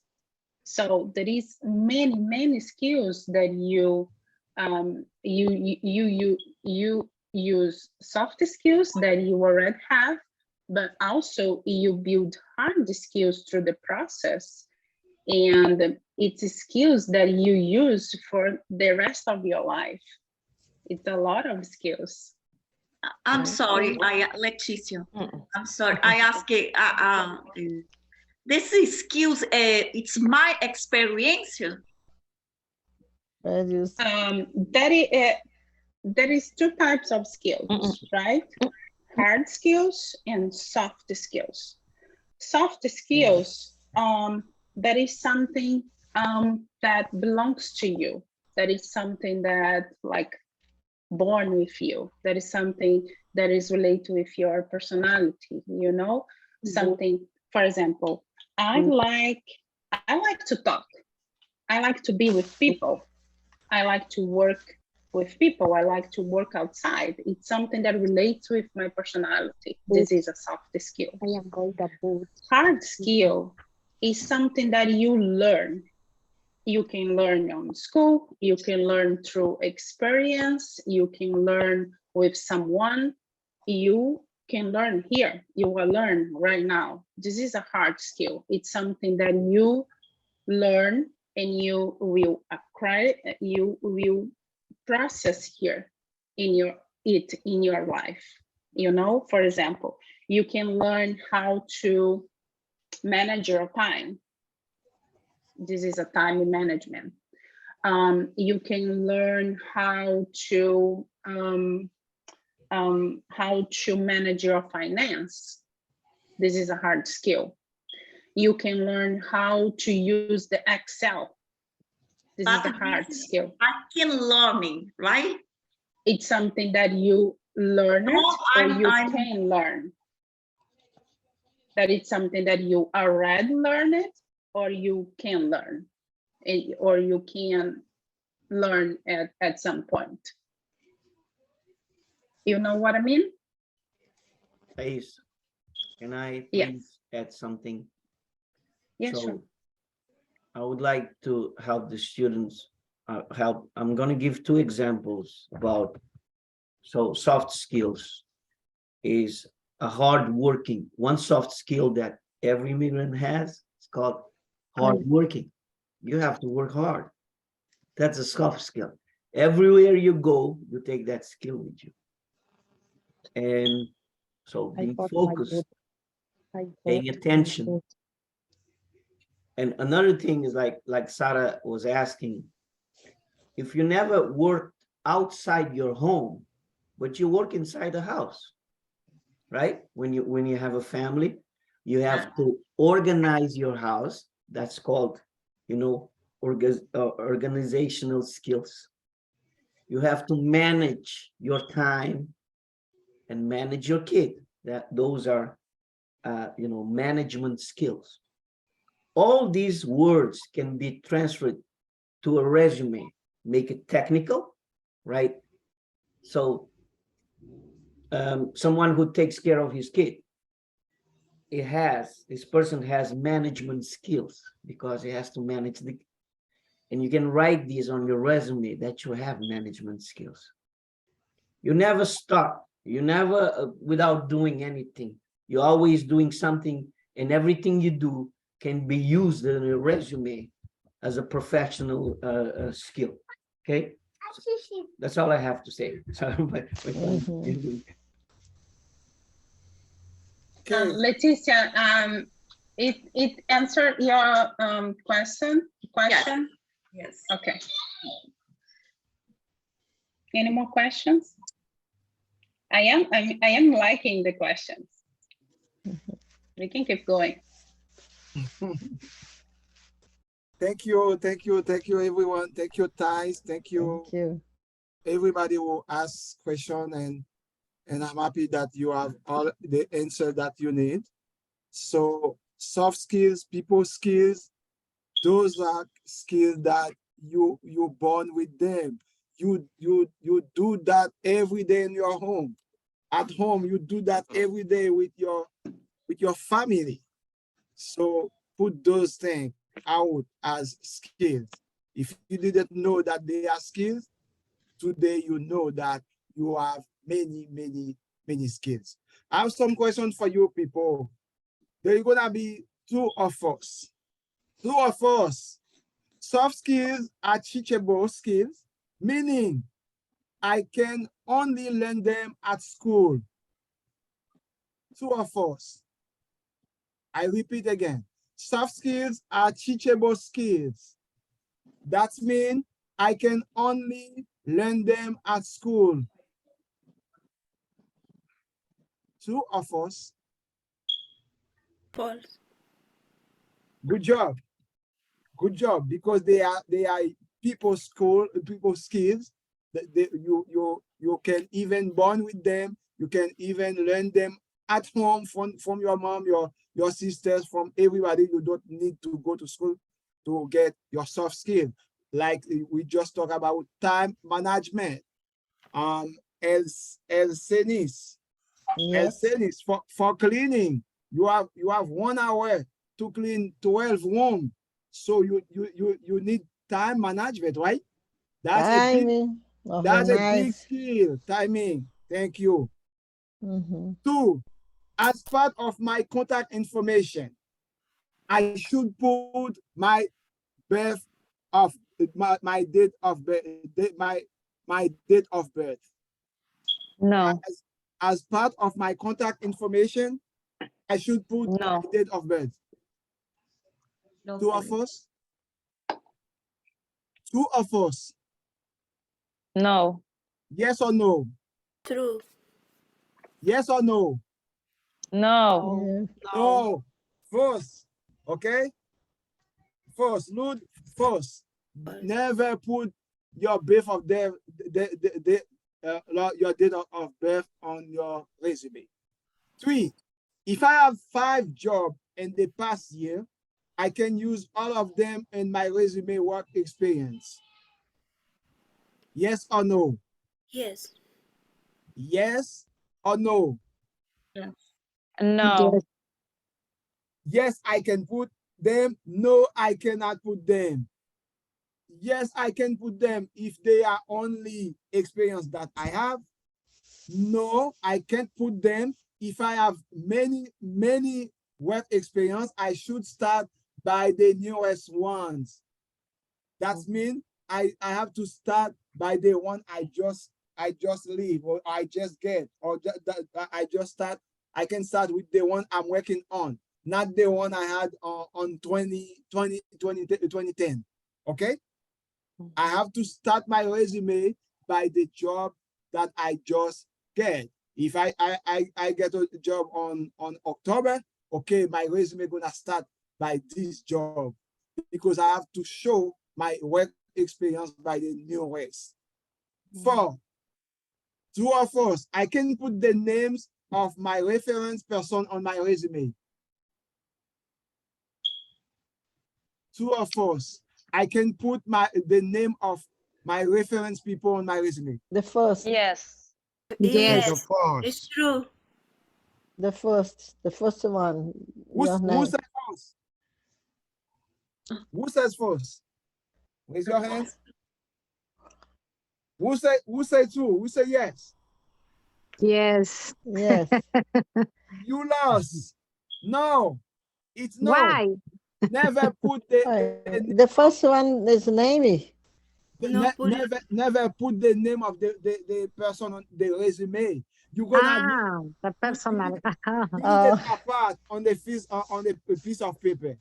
So there is many skills that you use soft skills that you already have, but also you build hard skills through the process. And it's skills that you use for the rest of your life. It's a lot of skills. I'm sorry, Leticia. I'm sorry. I ask this is skills. It's my experience. There is 2 types of skills, right? Hard skills and soft skills. Soft skills, that is something that belongs to you. That is something that like born with you. That is something that is related with your personality, you know? Something, for example, I like to talk. I like to be with people. I like to work with people. I like to work outside. It's something that relates with my personality. This is a soft skill. Hard skill is something that you learn. You can learn on school. You can learn through experience. You can learn with someone. You can learn here. You will learn right now. This is a hard skill. It's something that you learn and you will acquire, you will process here in your life. You know, for example, you can learn how to manage your time. This is a time management. You can learn how to manage your finance. This is a hard skill. You can learn how to use the Excel. This is a hard skill. I can learning, right? It's something that you learn it or you can learn. That it's something that you already learn it or you can learn, or you can learn at some point. You know what I mean? Thais, can I please add something? Yeah, sure. I would like to help the students I'm going to give 2 examples about, so soft skills is a hard working. One soft skill that every immigrant has, it's called hard working. You have to work hard. That's a soft skill. Everywhere you go, you take that skill with you. And so being focused, paying attention. And another thing is like Sarah was asking, if you never worked outside your home, but you work inside the house, right? When you have a family, you have to organize your house. That's called, you know, organizational skills. You have to manage your time and manage your kid. Those are, you know, management skills. All these words can be transferred to a resume, make it technical, right? So someone who takes care of his kid, this person has management skills because he has to manage and you can write these on your resume that you have management skills. You never stop. You never without doing anything. You're always doing something, and everything you do can be used in a resume as a professional skill. Okay, that's all I have to say. Leticia, it answered your question. Yes. Okay. Any more questions? I am liking the questions. We can keep going. Thank you, everyone. Thank you, Thais. Thank you. Everybody who asked question, and I'm happy that you have all the answer that you need. So soft skills, people skills, those are skills that you're born with them. You do that every day in your home. At home, you do that every day with your family. So put those things out as skills. If you didn't know that they are skills, today you know that you have many skills. I have some questions for you people. There are gonna be two of us. Soft skills are teachable skills, meaning I can only learn them at school. Two of us. I repeat again. Soft skills are teachable skills. That means I can only learn them at school. Two of us. False. Good job. Good job, because they are people skills. You can even bond with them. You can even learn them at home from your mom, your sisters, from everybody. You don't need to go to school to get your soft skill. Like we just talked about time management. El Cenis for cleaning. You have 1 hour to clean 12 rooms. So you need time management, right? That's a big skill. Timing. Thank you. Two, as part of my contact information, I should put my birth of my date of birth. My date of birth. No. As part of my contact information, I should put my date of birth. No. Two of us. Two of us. No. Yes or no? True. Yes or no? No. No. First. Okay? First. Lud. First. Never put your birth of death, your date of birth on your resume. 3, if I have 5 jobs in the past year, I can use all of them in my resume work experience. Yes or no? Yes. Yes or no? Yes. No. Yes, I can put them. No, I cannot put them. Yes, I can put them if they are only experience that I have. No, I can't put them if I have many work experience. I should start by the newest ones. That means I have to start by the one I just leave, or I just get, or I just start. I can start with the one I'm working on, not the one I had on 2010. Okay? I have to start my resume by the job that I just get. If I get a job on October, okay, my resume gonna start by this job because I have to show my work experience by the new race. 4, true or false, I can put the names of my reference person on my resume. True or false, I can put the name of my reference people on my resume. The first, Yes. Yes. Of course. It's true. the first one. Who Your name. says false? Who says false? Raise your hands. Who say true? Who say yes? Yes. Yes. You lost. No, it's no. Why? Never put The first one is Name. never put the name of the person on the resume. You're gonna The personal. leave it apart on the piece of paper.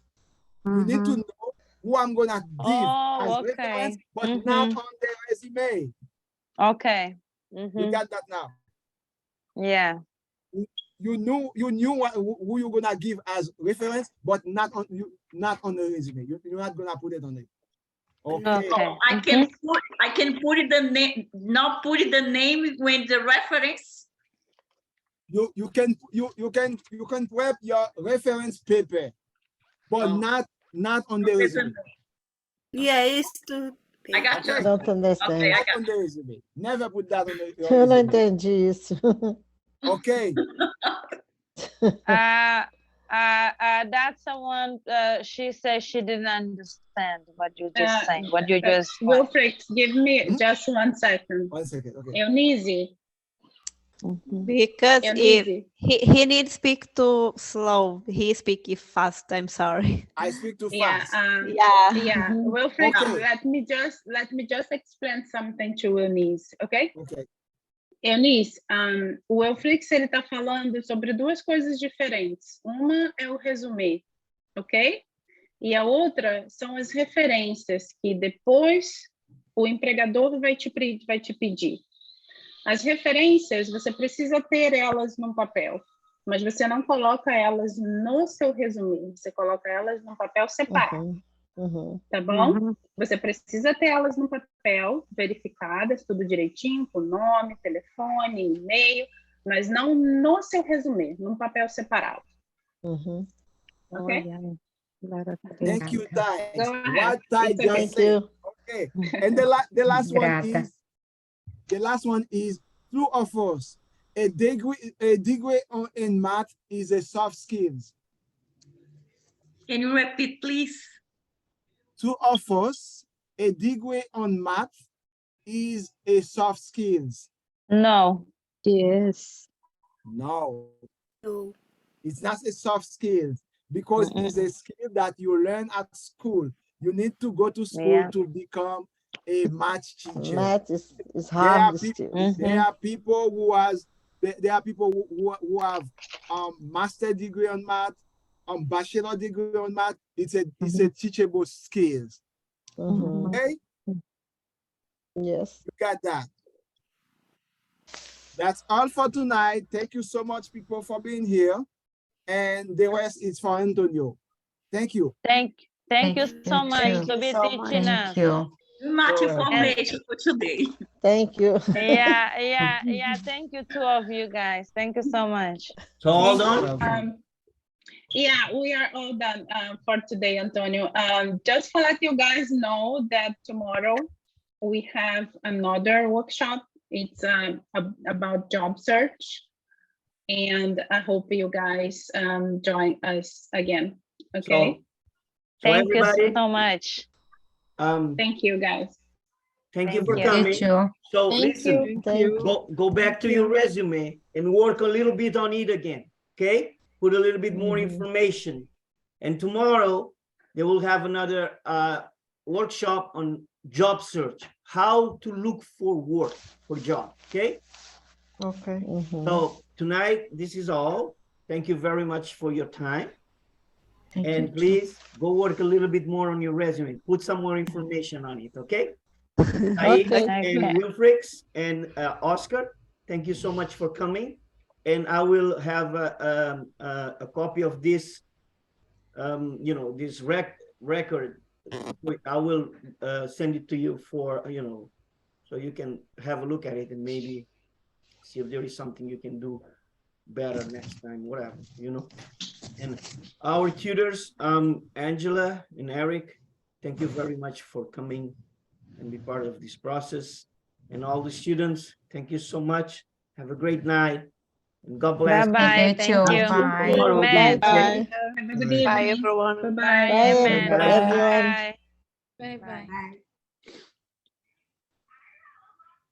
You need to know who I'm gonna give as Oh, reference, okay. but not on the resume. Okay. You got that now? Yeah. You knew who you're gonna give as reference, but not on the resume. You're not gonna put it on it. Okay. Okay. I can put the name, not put the name when the reference. You can prep your reference paper, but not on the resume. Yeah, it's to. I got you. Don't understand. Okay, I Not got on the resume. Never put that on the Eu não resume. entendi isso. Okay. That's the one. She says she didn't understand what you just saying. What you just. Wilfred, give me just 1 second. 1 second. Okay. Eunice, Because if Eunice. he needs speak too slow, he speak fast. I'm sorry. I speak too Yeah, fast. yeah. Wilfred, Okay. let me just explain something to Eunice, okay? Okay. Eunice, o Wilfrix, ele está falando sobre 2 coisas diferentes. Uma é o resumê, ok? E a outra são as referências que depois o empregador vai te pedir. As referências, você precisa ter elas num papel, mas você não coloca elas no seu resumê, você coloca elas num papel separado. Tá bom? Você precisa ter elas no papel, verificadas, tudo direitinho, com nome, telefone, e-mail, mas não no seu resumê, num papel separado. Ok? Thank you, Ty. Go ahead. What Ty It's okay. just Thank said. you. Okay. And the last one is true or false. A degree in math is a soft skills. Can you repeat, please? True or false. A degree on math is a soft skills. No. Yes. No, No. it's not a soft skills because it's a skill that you learn at school. You need to go to school Yeah. to become a math teacher. Math is There hard are still. there are people who have master degree on math, bachelor degree on math. It's a teachable skills. Okay, Yes. you got that. That's all for tonight. Thank you so much, people, for being here. And the rest is for Antonio. Thank you. Thank you so much to be teaching us. Thank you. Much All right. information for today. Thank you. Yeah. Thank you, 2 of you guys. Thank you so much. So hold on. Yeah, we are all done for today, Antonio. Just to let you guys know that tomorrow we have another workshop. It's about job search. And I hope you guys join us again. Okay. Thank you everybody, so much. Thank you, guys. thank you Thank for you. coming. You too. So Thank listen, you. Thank you. go back to your resume and work a little bit on it again, okay? Put a little bit more information. And tomorrow, they will have another workshop on job search, how to look for work, for job, okay? Okay. So tonight, this is all. Thank you very much for your time. Thank And you. please go work a little bit more on your resume. Put some more information on it, okay? Aida Okay. and Wilfrix and Oscar, thank you so much for coming. And I will have a copy of this, this record. I will send it to you for, so you can have a look at it and maybe see if there is something you can do better next time, whatever, And our tutors, Angela and Eric, thank you very much for coming and be part of this process. And all the students, thank you so much. Have a great night. And God bless. Bye-bye. Thank you. Tomorrow. Amen. Bye. Have a good Bye, evening. everyone. Bye-bye. Bye, Bye, amen. everyone. Bye. Bye-bye. Bye.